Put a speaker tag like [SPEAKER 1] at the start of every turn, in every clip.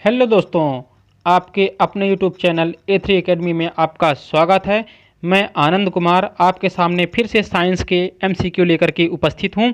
[SPEAKER 1] Hello दोस्तों, आपके अपने यूट्यूब चैनल A3 एकेडमी में आपका स्वागत है। मैं आनंद कुमार आपके सामने फिर से साइंस के MCQ लेकर के उपस्थित हूं।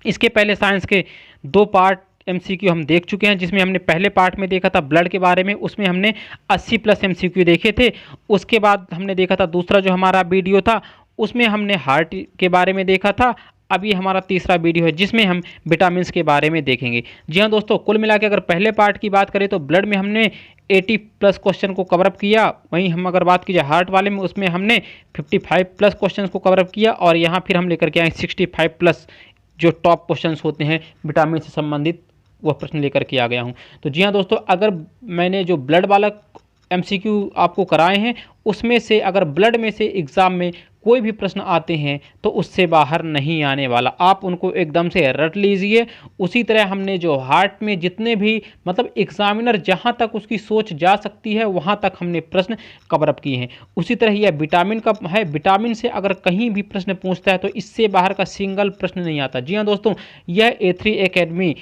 [SPEAKER 1] इसके पहले साइंस के दो पार्ट MCQ हम देख चुके हैं, जिसमें हमने पहले पार्ट में देखा था ब्लड के बारे में, उसमें हमने 80 प्लस MCQ देखे थे। उसके बाद हमने देखा था दूसरा जो हमारा वीडियो था, उसमें हमने हार्ट के बारे में देखा था। अब ये हमारा तीसरा वीडियो है जिसमें हम विटामिन के बारे में देखेंगे। जी हाँ दोस्तों, कुल मिला के अगर पहले पार्ट की बात करें तो ब्लड में हमने 80 प्लस क्वेश्चन को कवरअप किया। वहीं हम अगर बात कीजिए हार्ट वाले में, उसमें हमने 55 प्लस क्वेश्चन को कवरअप किया, और यहाँ फिर हम लेकर के आए 65 प्लस जो टॉप क्वेश्चंस होते हैं विटामिन से संबंधित, वह प्रश्न लेकर के आ गया हूं। तो जी हाँ दोस्तों, अगर मैंने जो ब्लड वाला MCQ आपको कराए हैं, उसमें से अगर ब्लड में से एग्ज़ाम में कोई भी प्रश्न आते हैं तो उससे बाहर नहीं आने वाला, आप उनको एकदम से रट लीजिए। उसी तरह हमने जो हार्ट में जितने भी मतलब एग्जामिनर जहां तक उसकी सोच जा सकती है वहां तक हमने प्रश्न कवरअप किए हैं। उसी तरह यह विटामिन का है, विटामिन से अगर कहीं भी प्रश्न पूछता है तो इससे बाहर का सिंगल प्रश्न नहीं आता। जी हाँ दोस्तों, यह A3 एकेडमी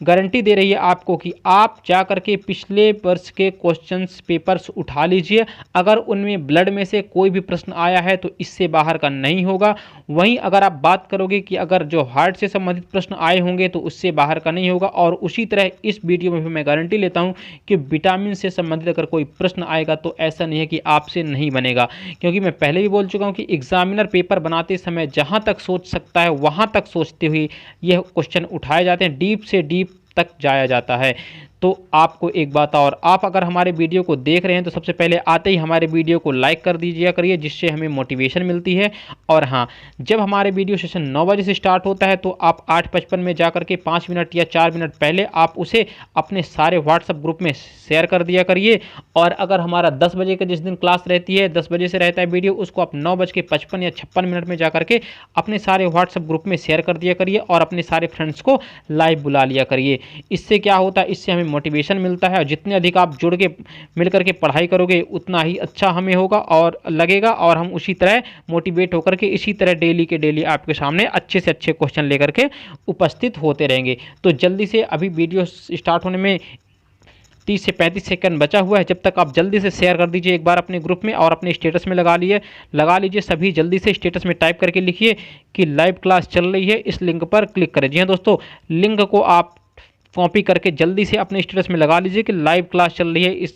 [SPEAKER 1] गारंटी दे रही है आपको कि आप जा कर के पिछले वर्ष के क्वेश्चंस पेपर्स उठा लीजिए। अगर उनमें ब्लड में से कोई भी प्रश्न आया है तो इससे बाहर का नहीं होगा। वहीं अगर आप बात करोगे कि अगर जो हार्ट से संबंधित प्रश्न आए होंगे तो उससे बाहर का नहीं होगा। और उसी तरह इस वीडियो में भी मैं गारंटी लेता हूं कि विटामिन से संबंधित अगर कोई प्रश्न आएगा तो ऐसा नहीं है कि आपसे नहीं बनेगा, क्योंकि मैं पहले भी बोल चुका हूँ कि एग्जामिनर पेपर बनाते समय जहाँ तक सोच सकता है वहाँ तक सोचते हुए यह क्वेश्चन उठाए जाते हैं, डीप से डीप तक जाया जाता है। तो आपको एक बात और, आप अगर हमारे वीडियो को देख रहे हैं तो सबसे पहले आते ही हमारे वीडियो को लाइक कर दीजिए करिए, जिससे हमें मोटिवेशन मिलती है। और हाँ, जब हमारे वीडियो सेशन 9 बजे से स्टार्ट होता है तो आप 8:55 में जाकर के 5 मिनट या 4 मिनट पहले आप उसे अपने सारे व्हाट्सएप ग्रुप में शेयर कर दिया करिए। और अगर हमारा 10 बजे का जिस दिन क्लास रहती है, 10 बजे से रहता है वीडियो, उसको आप 9:55 या 56 में जाकर के अपने सारे व्हाट्सएप ग्रुप में शेयर कर दिया करिए और अपने सारे फ्रेंड्स को लाइव बुला लिया करिए। इससे क्या होता है, इससे हमें मोटिवेशन मिलता है, और जितने अधिक आप जुड़ के मिल करके पढ़ाई करोगे उतना ही अच्छा हमें होगा और लगेगा, और हम उसी तरह मोटिवेट होकर के इसी तरह डेली के डेली आपके सामने अच्छे से अच्छे क्वेश्चन लेकर के उपस्थित होते रहेंगे। तो जल्दी से, अभी वीडियो स्टार्ट होने में 30 से 35 सेकंड बचा हुआ है, जब तक आप जल्दी से शेयर कर दीजिए एक बार अपने ग्रुप में और अपने स्टेटस में लगा लीजिए। सभी जल्दी से स्टेटस में टाइप करके लिखिए कि लाइव क्लास चल रही है, इस लिंक पर क्लिक करें। जी हाँ दोस्तों, लिंक को आप कॉपी करके जल्दी से अपने स्टेटस में लगा लीजिए कि लाइव क्लास चल रही है, इस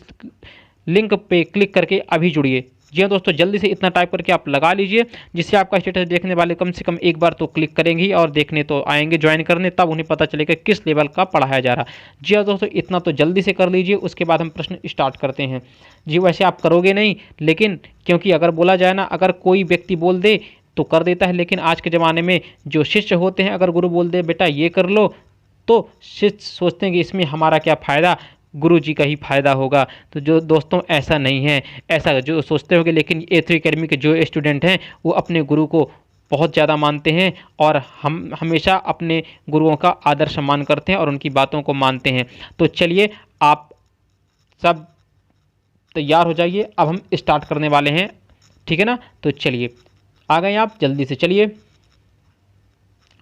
[SPEAKER 1] लिंक पे क्लिक करके अभी जुड़िए। जी हाँ दोस्तों, जल्दी से इतना टाइप करके आप लगा लीजिए, जिससे आपका स्टेटस देखने वाले कम से कम एक बार तो क्लिक करेंगे और देखने तो आएंगे ज्वाइन करने, तब उन्हें पता चलेगा किस लेवल का पढ़ाया जा रहा है। जी हाँ दोस्तों, इतना तो जल्दी से कर लीजिए, उसके बाद हम प्रश्न स्टार्ट करते हैं। जी वैसे आप करोगे नहीं, लेकिन क्योंकि अगर बोला जाए ना, अगर कोई व्यक्ति बोल दे तो कर देता है, लेकिन आज के ज़माने में जो शिष्य होते हैं, अगर गुरु बोल दे बेटा ये कर लो, तो शिष्य सोचते हैं कि इसमें हमारा क्या फ़ायदा, गुरु जी का ही फायदा होगा। तो जो दोस्तों ऐसा नहीं है, ऐसा जो सोचते होंगे, लेकिन A3 एकेडमी के जो स्टूडेंट हैं वो अपने गुरु को बहुत ज़्यादा मानते हैं, और हम हमेशा अपने गुरुओं का आदर सम्मान करते हैं और उनकी बातों को मानते हैं। तो चलिए, आप सब तैयार हो जाइए, अब हम स्टार्ट करने वाले हैं, ठीक है ना। तो चलिए, आ गए आप, जल्दी से चलिए।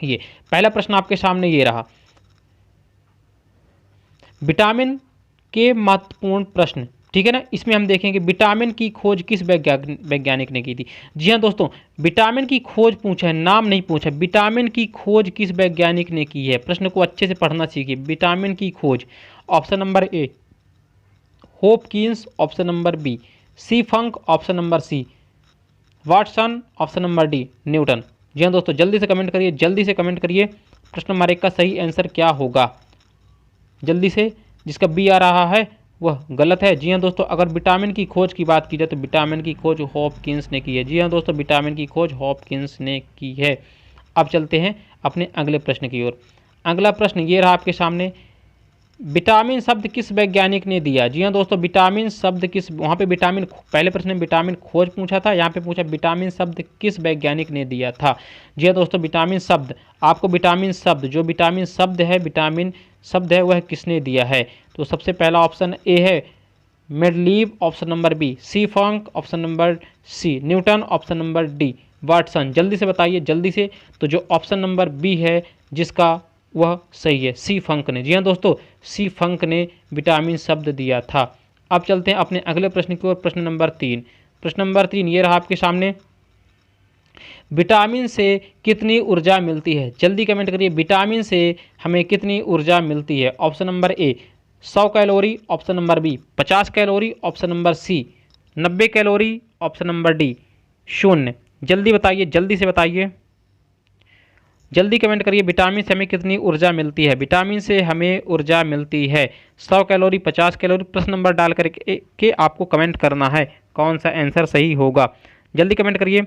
[SPEAKER 1] ये पहला प्रश्न आपके सामने ये रहा, विटामिन के महत्वपूर्ण प्रश्न, ठीक है ना। इसमें हम देखेंगे विटामिन की खोज किस वैज्ञानिक ने की थी। जी हाँ दोस्तों, विटामिन की खोज पूछा है, नाम नहीं पूछा। विटामिन की खोज किस वैज्ञानिक ने की है, प्रश्न को अच्छे से पढ़ना सीखिए। विटामिन की खोज, option number A Hopkins, option number B C Funk, option number C Watson, option number D Newton. जी हाँ दोस्तों, जल्दी से कमेंट करिए, जल्दी से कमेंट करिए, प्रश्न नंबर 1 का सही आंसर क्या होगा। जल्दी से, जिसका बी आ रहा है वह गलत है। जी हाँ दोस्तों, अगर विटामिन की खोज की बात की जाए तो विटामिन की खोज हॉपकिंस ने की है। जी हाँ दोस्तों, विटामिन की खोज हॉपकिंस ने की है। अब चलते हैं अपने अगले प्रश्न की ओर। अगला प्रश्न ये रहा आपके सामने, विटामिन शब्द किस वैज्ञानिक ने दिया। जी हाँ दोस्तों, विटामिन शब्द किस, वहाँ पे विटामिन, पहले प्रश्न में विटामिन खोज पूछा था, यहाँ पे पूछा विटामिन शब्द किस वैज्ञानिक ने दिया था। जी हाँ दोस्तों, विटामिन शब्द, आपको विटामिन शब्द, जो विटामिन शब्द है, विटामिन शब्द है, वह किसने दिया है। तो सबसे पहला ऑप्शन ए है Mendeleev, option number B C Funk, option number C Newton, option number D Watson. जल्दी से बताइए, जल्दी से। तो जो ऑप्शन नंबर बी है जिसका, वह सही है, सी फंक ने। जी हाँ दोस्तों, सी फंक ने विटामिन शब्द दिया था। अब चलते हैं अपने अगले प्रश्न की ओर, प्रश्न नंबर 3। प्रश्न नंबर 3 ये रहा आपके सामने, विटामिन से कितनी ऊर्जा मिलती है? जल्दी कमेंट करिए, विटामिन से हमें कितनी ऊर्जा मिलती है? Option number A 100 calorie, option number B 50 calorie, option number C 90 calorie, option number D 0। जल्दी बताइए, जल्दी से बताइए, जल्दी कमेंट करिए, विटामिन से हमें कितनी ऊर्जा मिलती है? विटामिन से हमें ऊर्जा मिलती है 100 कैलोरी, 50 कैलोरी। प्रश्न नंबर डाल करके आपको कमेंट करना है कौन सा आंसर सही होगा। जल्दी कमेंट करिए।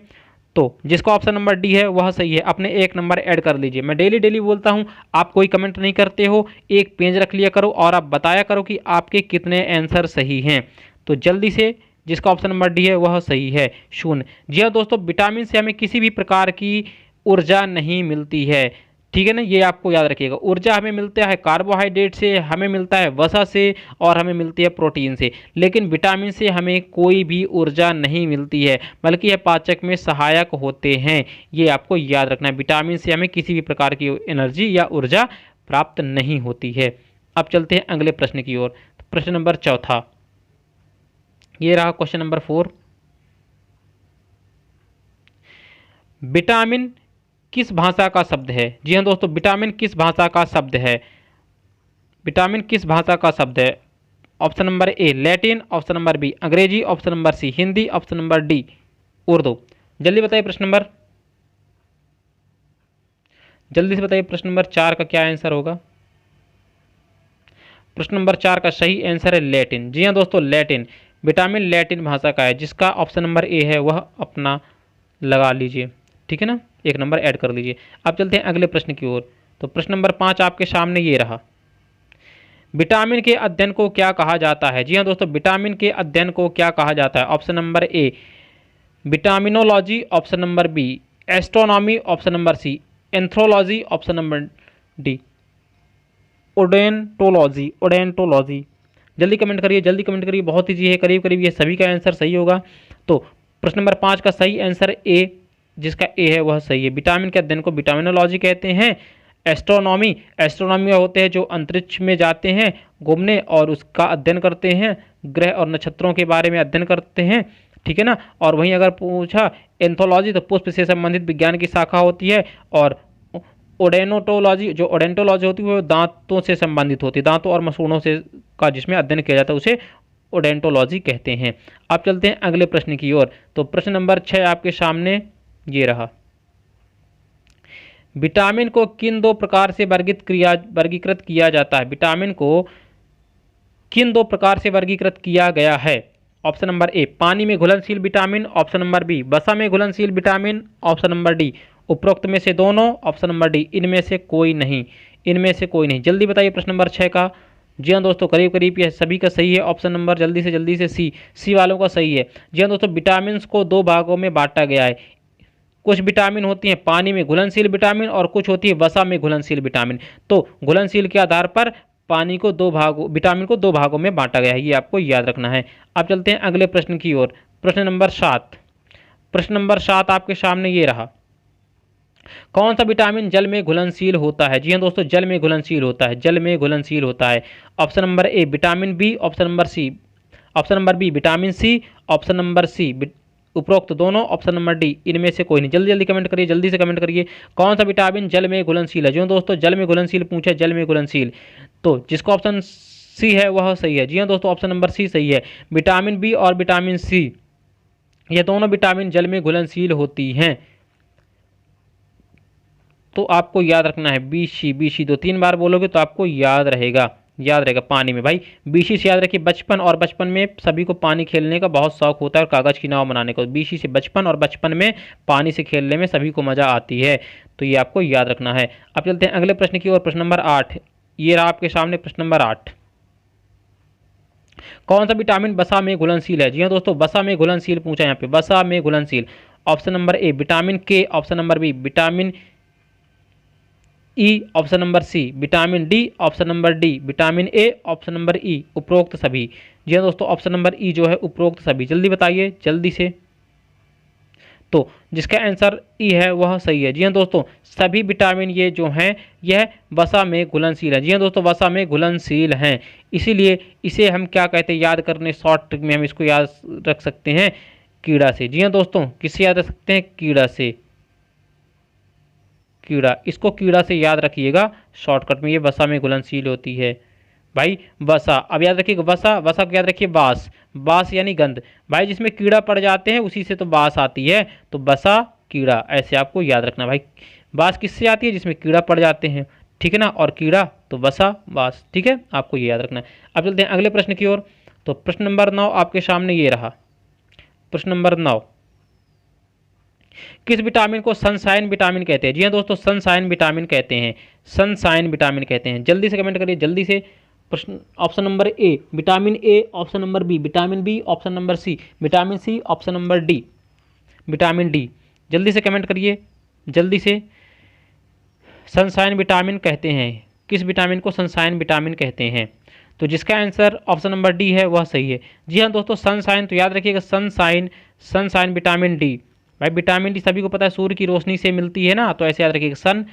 [SPEAKER 1] तो जिसका ऑप्शन नंबर डी है वह सही है, अपने एक नंबर ऐड कर लीजिए। मैं डेली डेली बोलता हूं, आप कोई कमेंट नहीं करते हो, एक पेज रख लिया करो और आप बताया करो कि आपके कितने आंसर सही हैं। तो जल्दी से जिसका ऑप्शन नंबर डी है वह सही है 0। जी हाँ दोस्तों, विटामिन से हमें किसी भी प्रकार की ऊर्जा नहीं मिलती है, ठीक है ना, ये आपको याद रखिएगा। ऊर्जा हमें मिलता है कार्बोहाइड्रेट से, हमें मिलता है वसा से और हमें मिलती है प्रोटीन से, लेकिन विटामिन से हमें कोई भी ऊर्जा नहीं मिलती है, बल्कि यह पाचक में सहायक होते हैं। ये आपको याद रखना है, विटामिन से हमें किसी भी प्रकार की एनर्जी या ऊर्जा प्राप्त नहीं होती है। अब चलते हैं अगले प्रश्न की ओर, प्रश्न नंबर 4, ये रहा क्वेश्चन नंबर 4। विटामिन किस भाषा का शब्द है? जी हाँ दोस्तों, विटामिन किस भाषा का शब्द है? विटामिन किस भाषा का शब्द है? Option number A Latin, option number B अंग्रेजी, option number C Hindi, option number D Urdu. जल्दी बताइए प्रश्न नंबर, जल्दी से बताइए प्रश्न नंबर 4 का क्या आंसर होगा? प्रश्न नंबर 4 का सही आंसर है लैटिन। जी हाँ दोस्तों, लैटिन, विटामिन लैटिन भाषा का है, जिसका ऑप्शन नंबर ए है वह अपना लगा लीजिए, ठीक है ना, एक नंबर ऐड कर लीजिए। अब चलते हैं अगले प्रश्न की ओर। तो प्रश्न नंबर 5 आपके सामने ये रहा, विटामिन के अध्ययन को क्या कहा जाता है? जी हाँ दोस्तों, विटामिन के अध्ययन को क्या कहा जाता है? Option number A vitaminology, option number B astronomy, option number C anthrology, option number D odontology, odontology. जल्दी कमेंट करिए, जल्दी कमेंट करिए, बहुत ईजी है, करीब करीब ये सभी का आंसर सही होगा। तो प्रश्न नंबर 5 का सही आंसर ए, जिसका ए है वह सही है। विटामिन के अध्ययन को विटामिनोलॉजी कहते हैं। एस्ट्रोनॉमी, एस्ट्रोनॉमी होते हैं जो अंतरिक्ष में जाते हैं घूमने और उसका अध्ययन करते हैं, ग्रह और नक्षत्रों के बारे में अध्ययन करते हैं, ठीक है ना। और वहीं अगर पूछा एंथोलॉजी तो पुष्प से संबंधित विज्ञान की शाखा होती है। और ओडेनोटोलॉजी, जो ओडेंटोलॉजी होती है वो दांतों से संबंधित होती है, दांतों और मसूड़ों से का जिसमें अध्ययन किया जाता है उसे ओडेंटोलॉजी कहते हैं। अब चलते हैं अगले प्रश्न की ओर। तो प्रश्न नंबर 6 आपके सामने ये रहा, विटामिन को किन दो प्रकार से वर्गीकृत किया जाता है? विटामिन को किन दो प्रकार से वर्गीकृत किया गया है? ऑप्शन नंबर ए पानी में घुलनशील विटामिन, ऑप्शन नंबर बी वसा में घुलनशील विटामिन, ऑप्शन नंबर डी उपरोक्त में से दोनों, ऑप्शन नंबर डी इनमें से कोई नहीं, इनमें से कोई नहीं। जल्दी बताइए प्रश्न नंबर 6 का। जी हाँ दोस्तों, करीब करीब ये सभी का सही है। ऑप्शन नंबर जल्दी से सी वालों का सही है। जी हाँ दोस्तों, विटामिन को दो भागों में बांटा गया है। कुछ विटामिन होती हैं पानी में घुलनशील विटामिन और कुछ होती है वसा में घुलनशील विटामिन। तो घुलनशील के आधार पर पानी को विटामिन को दो भागों में बांटा गया है, ये आपको याद रखना है। अब चलते हैं अगले प्रश्न की ओर, प्रश्न नंबर 7। प्रश्न नंबर 7 आपके सामने ये रहा, कौन सा विटामिन जल में घुलनशील होता है? जी हाँ दोस्तों, जल में घुलनशील होता है, जल में घुलनशील होता है। Option number A vitamin B, option number B vitamin C, option number C उपरोक्त दोनों, ऑप्शन नंबर डी इनमें से कोई नहीं। जल्दी कमेंट करिए, जल्दी से कमेंट करिए, कौन सा विटामिन जल में घुलनशील है? जो दोस्तों जल में घुलनशील पूछे, जल में घुलनशील, तो जिसका ऑप्शन सी है वह सही है। जी हाँ दोस्तों, ऑप्शन नंबर सी सही है। विटामिन बी और विटामिन सी ये दोनों विटामिन जल में घुलनशील होती हैं। तो आपको याद रखना है बी सी 2-3 बार बोलोगे तो आपको याद रहेगा पानी में। भाई बीसी से याद रखिए, बचपन, और बचपन में सभी को पानी खेलने का बहुत शौक होता है और कागज़ की नाव बनाने का। बीसी से बचपन, और बचपन में पानी से खेलने में सभी को मज़ा आती है, तो ये आपको याद रखना है। अब चलते हैं अगले प्रश्न की ओर, प्रश्न नंबर 8 ये रहा आपके सामने। प्रश्न नंबर 8, कौन सा विटामिन वसा में घुलनशील है? जी हाँ दोस्तों, वसा में घुलनशील पूछा यहाँ पे, वसा में घुलनशील। Option number A vitamin K, option number B vitamin E, option number C vitamin D, option number D vitamin A, option number E उपरोक्त सभी। जी हाँ दोस्तों, ऑप्शन नंबर ई जो है उपरोक्त सभी। जल्दी बताइए, जल्दी से। तो जिसका आंसर ई है वह सही है। जी हाँ दोस्तों, सभी विटामिन ये जो हैं यह वसा में घुलनशील है। जी हाँ दोस्तों, वसा में घुलनशील हैं, इसीलिए इसे हम क्या कहते हैं, याद करने शॉर्ट ट्रिक में हम इसको याद रख सकते हैं कीड़ा से। जी हाँ दोस्तों, किससे याद रख सकते हैं, कीड़ा से, कीड़ा, इसको कीड़ा से याद रखिएगा शॉर्टकट में, ये वसा में घुलनशील होती है भाई वसा। अब याद रखिएगा वसा, वसा को याद रखिए बास, बास यानी गंध भाई, जिसमें कीड़ा पड़ जाते हैं उसी से तो बास आती है, तो वसा कीड़ा, ऐसे आपको याद रखना भाई। बास किससे आती है, जिसमें कीड़ा पड़ जाते हैं, ठीक है ना, और कीड़ा तो वसा बास, ठीक है, आपको ये याद रखना है। अब चलते हैं अगले प्रश्न की ओर। तो प्रश्न नंबर 9 आपके सामने ये रहा। प्रश्न नंबर 9, किस विटामिन को सनशाइन विटामिन कहते हैं। जी हाँ दोस्तों, सनशाइन विटामिन कहते हैं, सनशाइन विटामिन कहते हैं। जल्दी से कमेंट करिए, जल्दी से। प्रश्न option number A vitamin A, option number B vitamin B, option number C vitamin C, option number D vitamin D. जल्दी से कमेंट करिए, जल्दी से। सनशाइन विटामिन कहते हैं, किस विटामिन को सनशाइन विटामिन कहते हैं, तो जिसका आंसर ऑप्शन नंबर डी है वह सही है। जी हाँ दोस्तों, सनशाइन तो याद रखिएगा सनशाइन, सनशाइन विटामिन डी भाई, विटामिन डी सभी को पता है सूर्य की रोशनी से मिलती है ना, तो ऐसे याद रखिएगा, सन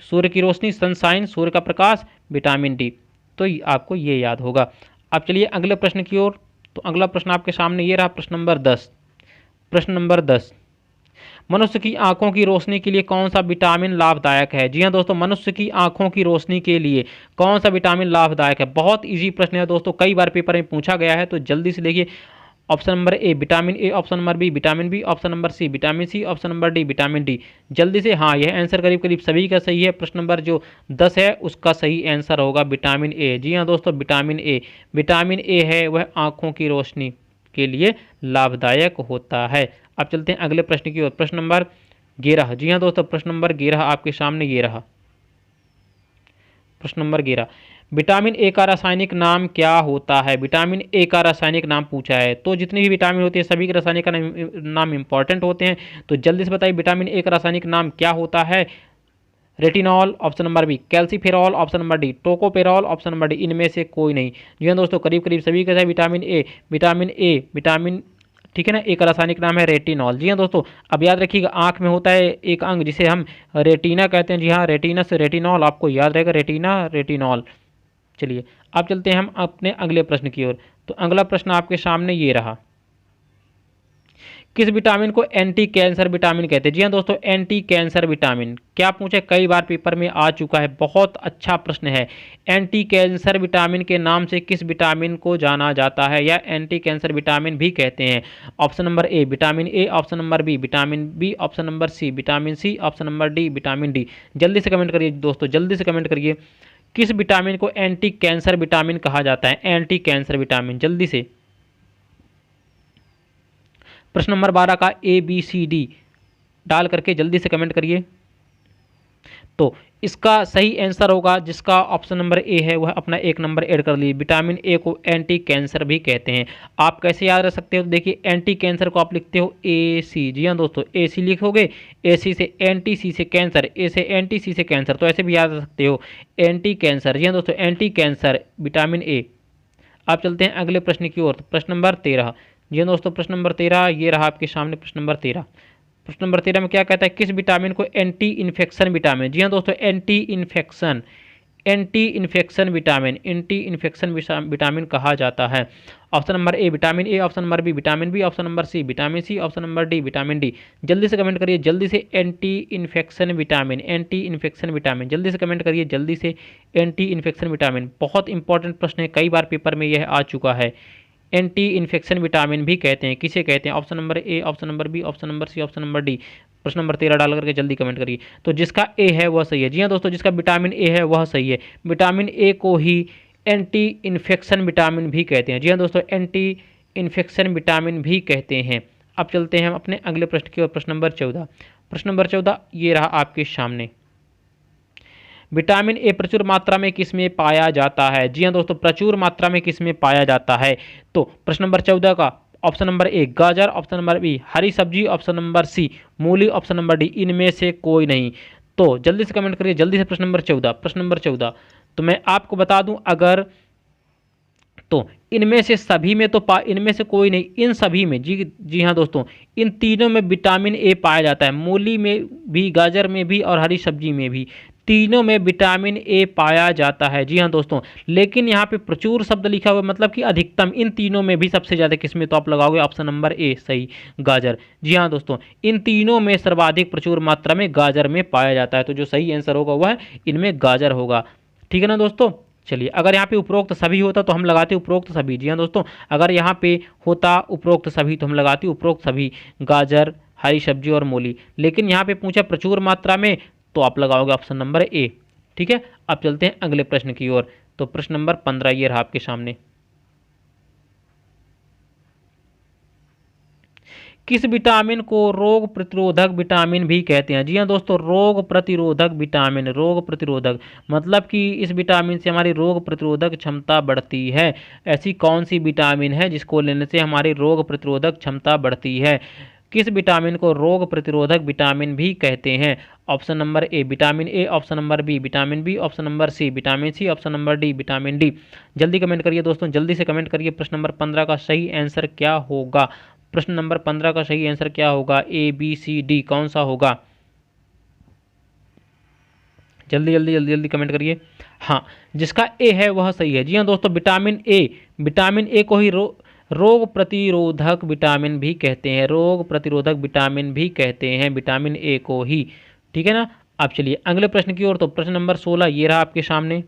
[SPEAKER 1] सूर्य की रोशनी, सनशाइन सूर्य का प्रकाश, विटामिन डी, तो आपको ये याद होगा। अब चलिए अगले प्रश्न की ओर। तो अगला प्रश्न आपके सामने ये रहा, प्रश्न नंबर 10। प्रश्न नंबर 10, मनुष्य की आंखों की रोशनी के लिए कौन सा विटामिन लाभदायक है। जी हाँ दोस्तों, मनुष्य की आंखों की रोशनी के लिए कौन सा विटामिन लाभदायक है। बहुत इजी प्रश्न है दोस्तों, कई बार पेपर में पूछा गया है, तो जल्दी से देखिए। Option number A vitamin A, option number B vitamin B, option number C vitamin C, option number D vitamin D. जल्दी से, हाँ यह आंसर करीब करीब सभी का सही है। प्रश्न नंबर जो 10 है उसका सही आंसर होगा विटामिन ए। जी हाँ दोस्तों, विटामिन ए, विटामिन ए है वह आंखों की रोशनी के लिए लाभदायक होता है। अब चलते हैं अगले प्रश्न की ओर। प्रश्न नंबर 11। जी हाँ दोस्तों, प्रश्न नंबर 11 आपके सामने ये रहा। प्रश्न नंबर 11, विटामिन ए का रासायनिक नाम क्या होता है। विटामिन ए का रासायनिक नाम पूछा है, तो जितनी भी विटामिन होती है सभी के रासायनिक नाम इंपॉर्टेंट होते हैं, तो जल्दी से बताइए विटामिन ए का रासायनिक नाम क्या होता है। Retinol, option number B calciferol, option number D tocopherol, option number D इनमें से कोई नहीं। जी हाँ दोस्तों, करीब करीब सभी का vitamin A, vitamin A, vitamin, ठीक है ना, एक रासायनिक नाम है रेटिनॉल। जी हाँ दोस्तों, अब याद रखिएगा आंख में होता है एक अंग जिसे हम रेटिना कहते हैं। जी हाँ, रेटिनस रेटिनॉल, आपको याद रहेगा, रेटिना रेटिनॉल। चलिए अब चलते हैं हम अपने अगले प्रश्न की ओर। तो अगला प्रश्न आपके सामने ये रहा, किस विटामिन को एंटी कैंसर विटामिन कहते हैं। जी हाँ दोस्तों, एंटी कैंसर विटामिन क्या पूछे, कई बार पेपर में आ चुका है, बहुत अच्छा प्रश्न है। एंटी कैंसर विटामिन के नाम से किस विटामिन को जाना जाता है, या एंटी कैंसर विटामिन भी कहते हैं। Option number A vitamin A, option number B vitamin B, option number C vitamin C, option number D vitamin D. जल्दी से कमेंट करिए दोस्तों, जल्दी से कमेंट करिए, किस विटामिन को एंटी कैंसर विटामिन कहा जाता है, एंटी कैंसर विटामिन, जल्दी से। प्रश्न नंबर 12 का ए बी सी डी डाल करके जल्दी से कमेंट करिए। तो इसका सही आंसर होगा, जिसका ऑप्शन नंबर ए है वह अपना एक नंबर ऐड कर लीजिए। विटामिन ए को एंटी कैंसर भी कहते हैं। आप कैसे याद रख सकते हो, देखिए एंटी कैंसर को आप लिखते हो ए सी। जी हाँ दोस्तों, ए सी लिखोगे, ए सी से एंटी, सी से कैंसर, ए से एंटी, सी से कैंसर, तो ऐसे भी याद रख सकते हो एंटी कैंसर। जी हाँ दोस्तों, एंटी कैंसर विटामिन ए। आप चलते हैं अगले प्रश्न की ओर। प्रश्न नंबर 13। जी हाँ दोस्तों, प्रश्न नंबर 13 ये रहा आपके सामने। प्रश्न नंबर 13, प्रश्न नंबर 13 में क्या कहता है, किस विटामिन को एंटी इन्फेक्शन विटामिन। जी हाँ दोस्तों, anti infection, anti infection vitamin, anti infection vitamin कहा जाता है। Option number A vitamin A, option number B vitamin B, option number C vitamin C, option number D vitamin D. जल्दी से comment करिए, जल्दी से, anti infection vitamin, anti infection vitamin, जल्दी से कमेंट करिए, जल्दी से, एंटी इन्फेक्शन विटामिन। बहुत इंपॉर्टेंट प्रश्न है, कई बार पेपर में यह आ चुका है। एंटी इन्फेक्शन विटामिन भी कहते हैं, किसे कहते हैं, option number A, option number B, option number C, option number D. प्रश्न नंबर 13 डाल करके जल्दी कमेंट करिए। तो जिसका ए है वह सही है। जी हाँ दोस्तों, जिसका विटामिन ए है वह सही है। विटामिन ए को ही एंटी इन्फेक्शन विटामिन भी कहते हैं। जी हाँ दोस्तों, एंटी इन्फेक्शन विटामिन भी कहते हैं। अब चलते हैं हम अपने अगले प्रश्न की ओर। प्रश्न नंबर 14। प्रश्न नंबर 14 ये रहा आपके सामने, विटामिन ए प्रचुर मात्रा में किस में पाया जाता है। जी हाँ दोस्तों, प्रचुर मात्रा में किस में पाया जाता है। तो प्रश्न नंबर 14 का ऑप्शन नंबर ए गाजर, ऑप्शन नंबर बी हरी सब्जी, ऑप्शन नंबर सी मूली, ऑप्शन नंबर डी इनमें से कोई नहीं। तो जल्दी से कमेंट करिए, जल्दी से। प्रश्न नंबर 14, प्रश्न नंबर 14। तो मैं आपको बता दूं, अगर तो इनमें से सभी में तो इनमें से कोई नहीं, इन सभी में, जी जी हाँ दोस्तों, इन तीनों में विटामिन ए पाया जाता है। मूली में भी, गाजर में भी और हरी सब्जी में भी, तीनों में विटामिन ए पाया जाता है। जी हाँ दोस्तों, लेकिन यहाँ पे प्रचुर शब्द लिखा हुआ है, मतलब कि अधिकतम, इन तीनों में भी सबसे ज़्यादा किसमें, तो आप लगाओगे ऑप्शन नंबर ए सही, गाजर। जी हाँ दोस्तों, इन तीनों में सर्वाधिक प्रचुर मात्रा में गाजर में पाया जाता है। तो जो सही आंसर होगा वह इनमें गाजर होगा। ठीक है ना दोस्तों। चलिए, अगर यहाँ पे उपरोक्त सभी होता तो हम लगाते उपरोक्त सभी। जी हाँ दोस्तों, अगर यहाँ पे होता उपरोक्त सभी तो हम लगाते उपरोक्त सभी, गाजर, हरी सब्जी और मूली। लेकिन यहाँ पे पूछा प्रचुर मात्रा में, तो आप लगाओगे ऑप्शन नंबर ए। ठीक है, अब चलते हैं अगले प्रश्न की ओर। तो प्रश्न नंबर 15 ये रहा आपके सामने। किस विटामिन को रोग प्रतिरोधक विटामिन भी कहते हैं? जी हाँ दोस्तों, रोग प्रतिरोधक विटामिन, रोग प्रतिरोधक मतलब कि इस विटामिन से हमारी रोग प्रतिरोधक क्षमता बढ़ती है। ऐसी कौन सी विटामिन है जिसको लेने से हमारी रोग प्रतिरोधक क्षमता बढ़ती है? किस विटामिन को रोग प्रतिरोधक विटामिन भी कहते हैं? Option number A vitamin A, option number B vitamin B, option number C vitamin C, option number D vitamin D. जल्दी कमेंट करिए दोस्तों, जल्दी से कमेंट करिए। प्रश्न नंबर 15 का सही आंसर क्या होगा? प्रश्न नंबर 15 का सही आंसर क्या होगा? ए बी सी डी, कौन सा होगा? जल्दी जल्दी जल्दी जल्दी कमेंट करिए। हाँ, जिसका ए है वह सही है। जी हाँ दोस्तों, विटामिन ए को ही रोग प्रतिरोधक विटामिन भी कहते हैं, रोग प्रतिरोधक विटामिन भी कहते हैं विटामिन ए को ही। ठीक है ना। अब चलिए अगले प्रश्न की ओर। तो प्रश्न नंबर 16 ये रहा आपके सामने।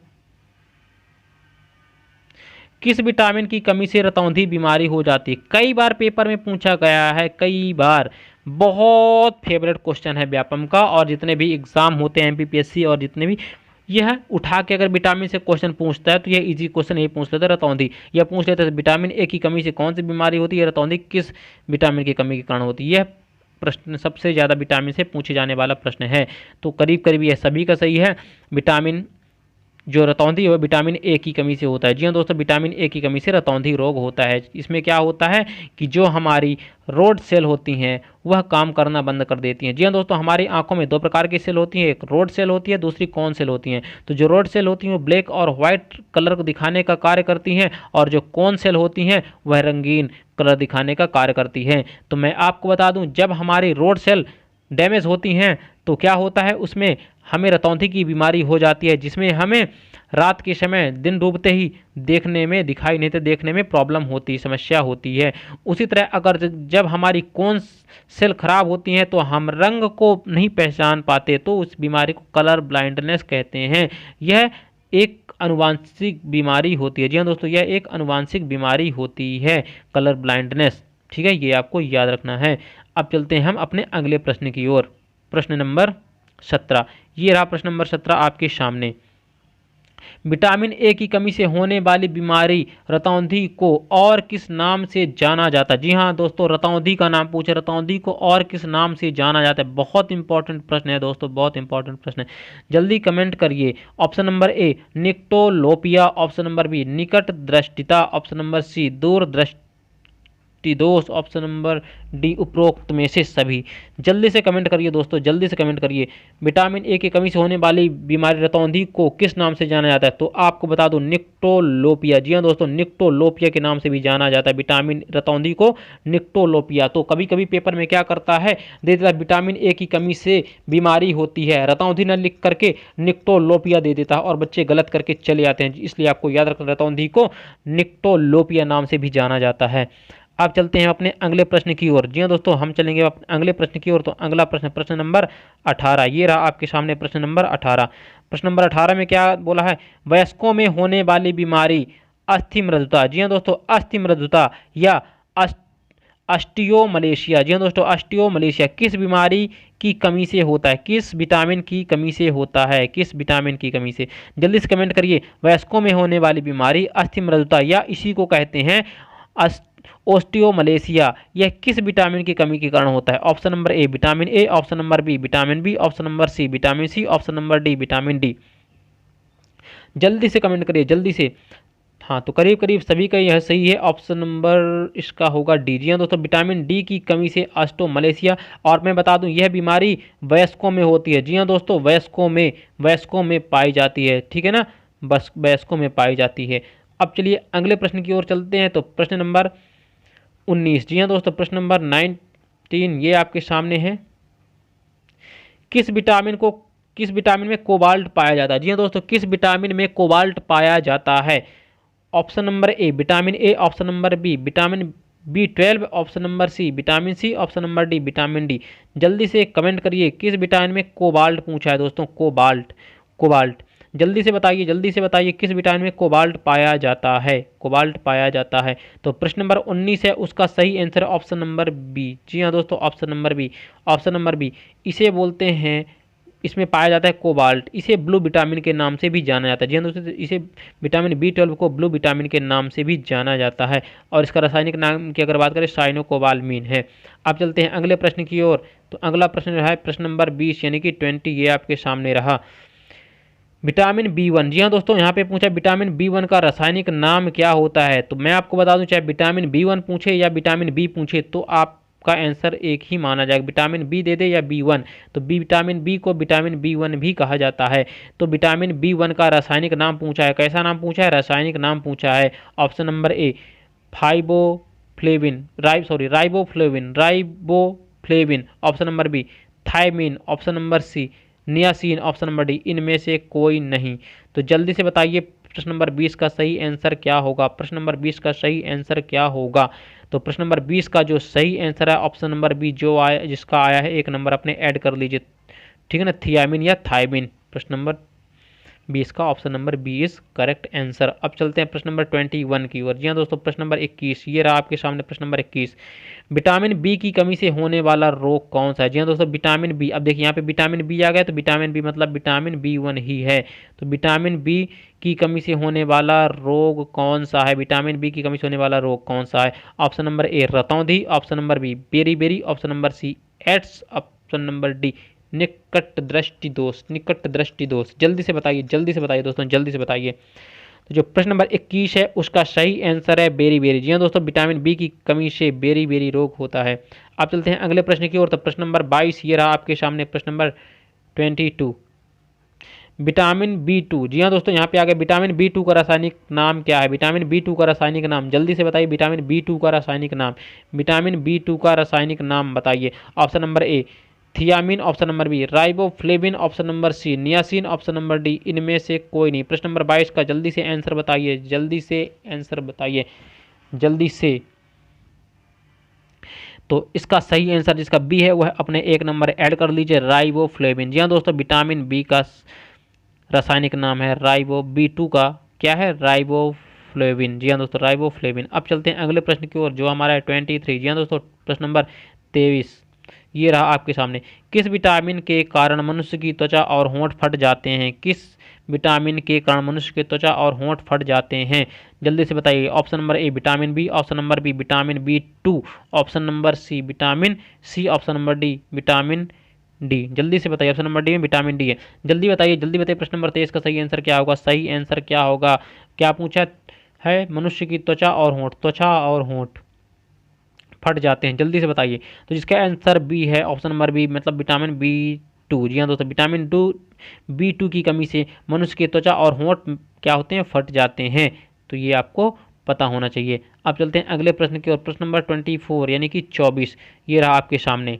[SPEAKER 1] किस विटामिन की कमी से रतौंधी बीमारी हो जाती है? कई बार पेपर में पूछा गया है, कई बार, बहुत फेवरेट क्वेश्चन है व्यापम का, और जितने भी एग्जाम होते हैं एमपीपीएससी और जितने भी, यह उठा के अगर विटामिन से क्वेश्चन पूछता है तो यह इजी क्वेश्चन यही पूछ लेता है, रतौंधी। यह पूछ लेता है विटामिन ए की कमी से कौन सी बीमारी होती है, रतौंधी किस विटामिन की कमी के कारण होती है। यह प्रश्न सबसे ज़्यादा विटामिन से पूछे जाने वाला प्रश्न है। तो करीब करीब यह सभी का सही है। विटामिन जो रतौंधी है वह विटामिन ए की कमी से होता है। जी हाँ दोस्तों, विटामिन ए की कमी से रतौंधी रोग होता है। इसमें क्या होता है कि जो हमारी रोड सेल होती हैं वह काम करना बंद कर देती हैं। जी हाँ दोस्तों, हमारी आंखों में दो प्रकार की सेल होती हैं, एक रोड सेल होती है, दूसरी कौन सेल होती हैं। तो जो रोड सेल होती हैं वो ब्लैक और वाइट कलर को दिखाने का कार्य करती हैं, और जो कौन सेल होती हैं वह रंगीन कलर दिखाने का कार्य करती हैं। तो मैं आपको बता दूँ, जब हमारी रोड सेल डैमेज होती हैं तो क्या होता है, उसमें हमें रतौंधी की बीमारी हो जाती है, जिसमें हमें रात के समय दिन डूबते ही देखने में दिखाई नहीं देते, देखने में प्रॉब्लम होती, समस्या होती है। उसी तरह अगर जब हमारी कौन सेल खराब होती हैं तो हम रंग को नहीं पहचान पाते, तो उस बीमारी को कलर ब्लाइंडनेस कहते हैं। यह एक अनुवांशिक बीमारी होती है। जी हाँ दोस्तों, यह एक अनुवांशिक बीमारी होती है, कलर ब्लाइंडनेस। ठीक है, ये आपको याद रखना है। अब चलते हैं हम अपने अगले प्रश्न की ओर। प्रश्न नंबर 17 ये रहा। प्रश्न नंबर 17 आपके सामने। विटामिन ए की कमी से होने वाली बीमारी रतौंधी को और किस नाम से जाना जाता है? जी हाँ दोस्तों, रतौंधी का नाम पूछे, रतौंधी को और किस नाम से जाना जाता है? बहुत इंपॉर्टेंट प्रश्न है दोस्तों, बहुत इंपॉर्टेंट प्रश्न है। जल्दी कमेंट करिए। Option number A nyctalopia, option number B निकट दृष्टिता, ऑप्शन नंबर सी दूरदृष्टि दोष, ऑप्शन नंबर डी उपरोक्त में से सभी। जल्दी से कमेंट करिए दोस्तों, जल्दी से कमेंट करिए। विटामिन ए की कमी से होने वाली बीमारी रतौंधी को किस नाम से जाना जाता है? तो आपको बता दूं, निक्टोलोपिया। जी हाँ दोस्तों, निक्टोलोपिया के नाम से भी जाना जाता है विटामिन रतौंधी को, निक्टोलोपिया। तो कभी कभी पेपर में क्या करता है, दे देता है विटामिन ए की कमी से बीमारी होती है, रतौंधी न लिख करके निक्टोलोपिया दे देता है, और बच्चे गलत करके चले आते हैं। इसलिए आपको याद रखना, रतौंधी को निक्टोलोपिया नाम से भी जाना जाता है। अब चलते हैं अपने अगले प्रश्न की ओर। जी हाँ दोस्तों, हम चलेंगे अपने अगले प्रश्न की ओर। तो अगला प्रश्न, प्रश्न नंबर 18 ये रहा आपके सामने। प्रश्न नंबर 18। प्रश्न नंबर 18 में क्या बोला है? वयस्कों में होने वाली बीमारी अस्थि मृदुता। जी हाँ दोस्तों, अस्थि मृदुता या ऑस्टियोमलेशिया। जी हाँ दोस्तों, ऑस्टियोमलेशिया किस बीमारी की कमी से होता है? किस विटामिन की कमी से होता है? किस विटामिन की कमी से? जल्दी से कमेंट करिए। वयस्कों में होने वाली बीमारी अस्थि मृदुता, या इसी को कहते हैं ऑस्टियोमलेशिया, यह किस विटामिन की कमी के कारण होता है? Option number A vitamin A, option number B vitamin B, option number C vitamin C, option number D vitamin D. जल्दी से कमेंट करिए, जल्दी से। हाँ, तो करीब करीब सभी का यह सही है। ऑप्शन नंबर इसका होगा डी। जी हाँ दोस्तों, विटामिन डी की कमी से ऑस्टियोमलेशिया। और मैं बता दूं, यह बीमारी वयस्कों में होती है। जी हाँ दोस्तों, वयस्कों में पाई जाती है। ठीक है ना, बस वयस्कों में पाई जाती है। अब चलिए अगले प्रश्न की ओर चलते हैं। तो प्रश्न नंबर 19, जी हाँ दोस्तों, प्रश्न नंबर 19 ये आपके सामने है। किस विटामिन में कोबाल्ट पाया जाता है? जी हाँ दोस्तों, किस विटामिन में कोबाल्ट पाया जाता है? Option number A vitamin A, option number B vitamin B12, option number C vitamin C, option number D vitamin D. जल्दी से कमेंट करिए किस विटामिन में कोबाल्ट पूछा है दोस्तों, कोबाल्ट, कोबाल्ट। जल्दी से बताइए, जल्दी से बताइए किस विटामिन में कोबाल्ट पाया जाता है, कोबाल्ट पाया जाता है। तो प्रश्न नंबर 19 है, उसका सही आंसर है ऑप्शन नंबर बी। जी हाँ दोस्तों, option number B, option number B. इसे बोलते हैं, इसमें पाया जाता है कोबाल्ट। इसे ब्लू विटामिन के नाम से भी जाना जाता है। जी हाँ दोस्तों, इसे विटामिन B12 को ब्लू विटामिन के नाम से भी जाना जाता है और इसका रासायनिक नाम की अगर बात करें साइनोकोबालमीन है। अब चलते हैं अगले प्रश्न की ओर। तो अगला प्रश्न रहा है प्रश्न नंबर 20 यानी कि 20, ये आपके सामने रहा। विटामिन B1, जी हाँ दोस्तों, यहाँ पे पूछा विटामिन B1 का रासायनिक नाम क्या होता है। तो मैं आपको बता दूं, चाहे विटामिन B1 पूछे या विटामिन बी पूछे तो आपका आंसर एक ही माना जाएगा, विटामिन बी दे दे या B1। तो विटामिन बी को विटामिन B1 भी कहा जाता है। तो विटामिन B1 का रासायनिक नाम पूछा है, कैसा नाम पूछा है? रासायनिक नाम पूछा है। Option number A riboflavin, option number B thiamine, option number C niacin, option number D इनमें से कोई नहीं। तो जल्दी से बताइए प्रश्न नंबर 20 का सही आंसर क्या होगा, प्रश्न नंबर 20 का सही आंसर क्या होगा। तो प्रश्न नंबर 20 का जो सही आंसर है ऑप्शन नंबर बी, जो आया, जिसका आया है 1 नंबर अपने ऐड कर लीजिए, ठीक है ना, थियामिन या थायमिन। प्रश्न नंबर 20 का option number B is correct answer. अब चलते हैं प्रश्न नंबर 21 की ओर। जी हाँ दोस्तों, प्रश्न नंबर 21 ये रहा आपके सामने। प्रश्न नंबर 21, विटामिन बी की कमी से होने वाला रोग कौन सा है? जी हाँ दोस्तों, विटामिन बी, अब देखिए यहाँ पे विटामिन बी आ गया, तो विटामिन बी मतलब विटामिन B1 ही है। तो विटामिन बी की कमी से होने वाला रोग कौन सा है? विटामिन बी की कमी से होने वाला रोग कौन सा है? ऑप्शन नंबर ए रतौंधी, option number B beri, option number C AIDS, option number D निकट दृष्टि दोष, निकट दृष्टि दोष। जल्दी से बताइए, जल्दी से बताइए दोस्तों, जल्दी से बताइए। तो जो प्रश्न नंबर 21 है उसका सही आंसर है बेरी। जी हाँ दोस्तों, विटामिन बी की कमी से बेरी रोग होता है। अब चलते हैं अगले प्रश्न की ओर। तो प्रश्न नंबर 22 ये रहा आपके सामने। प्रश्न नंबर 22, विटामिन B2, जी हाँ दोस्तों, यहाँ पे आ गया विटामिन B2 का रासायनिक नाम क्या है? विटामिन B2 का रासायनिक नाम जल्दी से बताइए, विटामिन B2 का रासायनिक नाम, विटामिन B2 का रासायनिक नाम बताइए। Option number A thiamine, option number B riboflavin, option number C niacin, option number D इनमें से कोई नहीं। प्रश्न नंबर 22 का जल्दी से आंसर बताइए, जल्दी से आंसर बताइए, जल्दी से। तो इसका सही आंसर जिसका बी है वह अपने 1 नंबर ऐड कर लीजिए, राइबोफ्लेविन। जी हाँ दोस्तों, विटामिन बी का रासायनिक नाम है B2 का क्या है? राइबोफ्लेविन। जी हाँ दोस्तों, राइबोफ्लेविन। अब चलते हैं अगले प्रश्न की ओर जो हमारा है 23। जी हाँ दोस्तों, प्रश्न नंबर 23 ये रहा आपके सामने। किस विटामिन के कारण मनुष्य की त्वचा और होंठ फट जाते हैं? किस विटामिन के कारण मनुष्य की त्वचा और होंठ फट जाते हैं? जल्दी से बताइए। Option number A vitamin B, option number B vitamin B2, option number C vitamin C, option number D vitamin D. जल्दी से बताइए, ऑप्शन नंबर डी में विटामिन डी है। जल्दी बताइए, जल्दी बताइए। प्रश्न नंबर 23 का सही आंसर क्या होगा? सही आंसर क्या होगा? क्या पूछा है? मनुष्य की त्वचा और होंठ फट जाते हैं, जल्दी से बताइए। तो जिसका आंसर बी है, ऑप्शन नंबर बी मतलब विटामिन B2। जी हाँ दोस्तों, विटामिन B2 की कमी से मनुष्य की त्वचा और होंठ क्या होते हैं? फट जाते हैं। तो ये आपको पता होना चाहिए। अब चलते हैं अगले प्रश्न की ओर। प्रश्न नंबर 24 यानी कि 24 ये रहा आपके सामने।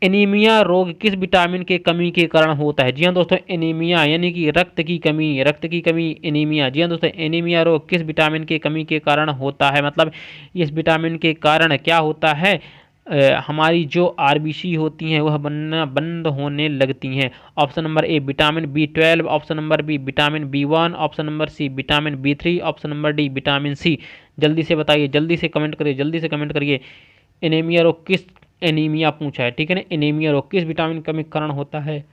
[SPEAKER 1] एनीमिया रोग किस विटामिन के कमी के कारण होता है? जी हाँ दोस्तों, एनीमिया यानी कि रक्त की कमी एनीमिया। जी हाँ दोस्तों, एनीमिया रोग किस विटामिन के कमी के कारण होता है? मतलब इस विटामिन के कारण क्या होता है? हमारी जो आरबीसी होती हैं वह बनना बंद होने लगती हैं। Option number A vitamin B12, option number B vitamin B1, option number C vitamin B3, option number D vitamin C. जल्दी से बताइए, जल्दी से कमेंट करिए, जल्दी से कमेंट करिए। एनीमिया रोग किस, एनीमिया पूछा है, ठीक है ना, एनीमिया रोग किस विटामिन कमी के कारण होता है?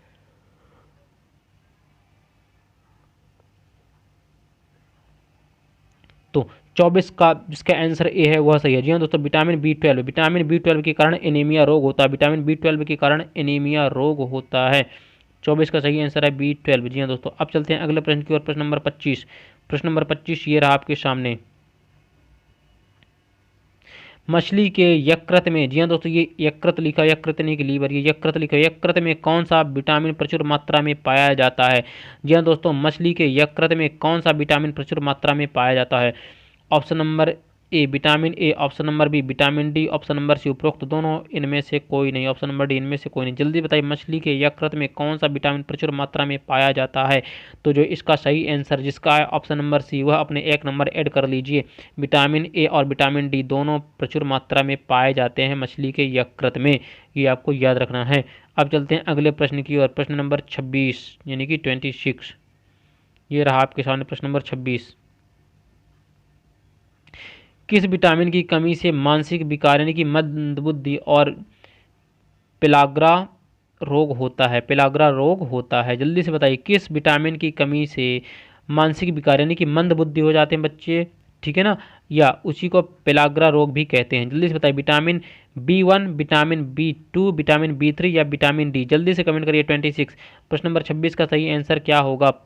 [SPEAKER 1] तो 24 का जिसका आंसर ए है वह सही है। जी हाँ दोस्तों, विटामिन B12 के कारण एनीमिया रोग होता है, विटामिन B12 के कारण एनीमिया रोग होता है। 24 का सही आंसर है B12। जी हाँ दोस्तों, अब चलते हैं अगले प्रश्न की ओर। प्रश्न नंबर 25, प्रश्न नंबर 25 ये रहा आपके सामने। मछली के यकृत में, जी हाँ दोस्तों, ये यकृत लिखा, यकृत नहीं कि लीवर, ये यकृत लिखा, यकृत में कौन सा विटामिन प्रचुर मात्रा में पाया जाता है? जी हाँ दोस्तों, मछली के यकृत में कौन सा विटामिन प्रचुर मात्रा में पाया जाता है? Option number A vitamin A, option number B vitamin D, option number C उपरोक्त दोनों, इनमें से कोई नहीं, ऑप्शन नंबर डी इनमें से कोई नहीं। जल्दी बताइए, मछली के यकृत में कौन सा विटामिन प्रचुर मात्रा में पाया जाता है? तो जो इसका सही आंसर जिसका है ऑप्शन नंबर सी, वह अपने एक नंबर ऐड कर लीजिए। विटामिन ए और विटामिन डी दोनों प्रचुर मात्रा में पाए जाते हैं मछली के यकृत में, ये आपको याद रखना है। अब चलते हैं अगले प्रश्न की ओर, प्रश्न नंबर 26 यानी कि 26। ये रहा आपके सामने प्रश्न नंबर 26। किस विटामिन की कमी से मानसिक विकार यानी कि मंदबुद्धि और पेलाग्रा रोग होता है? पेलाग्रा रोग होता है, जल्दी से बताइए, किस विटामिन की कमी से मानसिक विकार यानी कि मंदबुद्धि हो जाते हैं बच्चे, ठीक है ना, या उसी को पेलाग्रा रोग भी कहते हैं। जल्दी से बताइए, vitamin B1, vitamin B2, vitamin B3 या विटामिन डी? जल्दी से कमेंट करिए। 26 प्रश्न नंबर 26 का सही आंसर क्या होगा?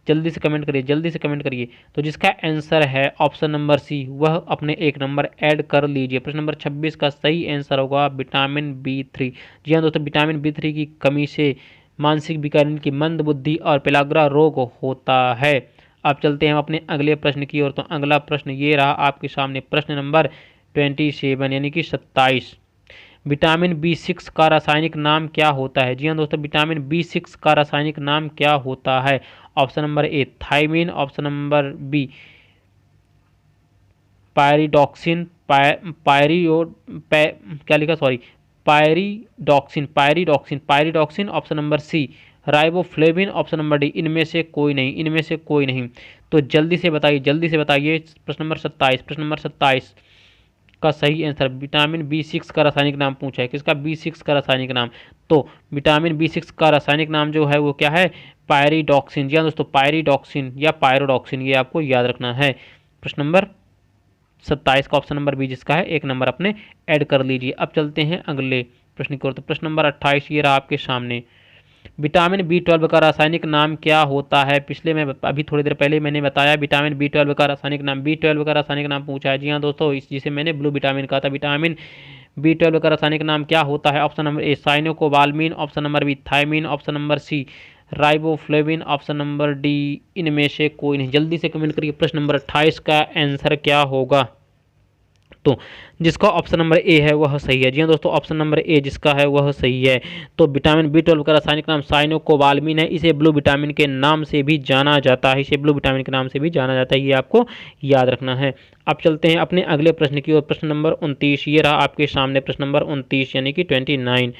[SPEAKER 1] जल्दी से कमेंट करिए, जल्दी से कमेंट करिए। तो जिसका आंसर है ऑप्शन नंबर सी, वह अपने एक नंबर ऐड कर लीजिए। प्रश्न नंबर 26 का सही आंसर होगा विटामिन B3। जी हाँ दोस्तों, विटामिन B3 की कमी से मानसिक विकार की मंदबुद्धि और पेलाग्रा रोग होता है। अब चलते हैं हम अपने अगले प्रश्न की ओर। तो अगला प्रश्न ये रहा आपके सामने, प्रश्न नंबर 27 यानी कि 27। विटामिन B6 का रासायनिक नाम क्या होता है? जी हाँ दोस्तों, विटामिन B6 का रासायनिक नाम क्या होता है? Option number A thiamine, option number B pyridoxine, क्या लिखा, sorry, pyridoxine, option number C riboflavin, option number D इनमें से कोई नहीं, इनमें से कोई नहीं। तो जल्दी से बताइए, जल्दी से बताइए। प्रश्न नंबर 27, प्रश्न नंबर 27 का सही आंसर, विटामिन B6 का रासायनिक नाम पूछा है, किसका? B6 का रासायनिक नाम। तो विटामिन B6 का रासायनिक नाम जो है वो क्या है? पायरिडॉक्सिन। जी हाँ दोस्तों, पायरिडॉक्सिन या पायरोडॉक्सिन, ये आपको याद रखना है। प्रश्न नंबर 27 का ऑप्शन नंबर बी जिसका है, एक नंबर अपने ऐड कर लीजिए। अब चलते हैं अगले प्रश्न की ओर। तो प्रश्न नंबर 28 ये रहा आपके सामने, विटामिन B12 का रासायनिक नाम क्या होता है? पिछले में अभी थोड़ी देर पहले मैंने बताया, विटामिन B12 का रासायनिक नाम, B12 का रासायनिक नाम पूछा है। जी हाँ दोस्तों, जिसे मैंने ब्लू विटामिन कहा था, विटामिन B12 का रासायनिक नाम क्या होता है? Option number A cyanocobalamin, option number B thiamine, option number C riboflavin, option number D इनमें से कोई नहीं। जल्दी से कमेंट करिए, प्रश्न नंबर 28 का आंसर क्या होगा? तो जिसका ऑप्शन नंबर ए है वह सही है। जी हाँ दोस्तों, ऑप्शन नंबर ए जिसका है वह सही है। तो विटामिन B12 का रासायनिक नाम साइनोकोबाल्मिन है। इसे ब्लू विटामिन के नाम से भी जाना जाता है, इसे ब्लू विटामिन के नाम से भी जाना जाता है, ये आपको याद रखना है। अब चलते हैं अपने अगले प्रश्न की ओर। प्रश्न नंबर 29 ये रहा आपके सामने, प्रश्न नंबर 29 यानी कि 29।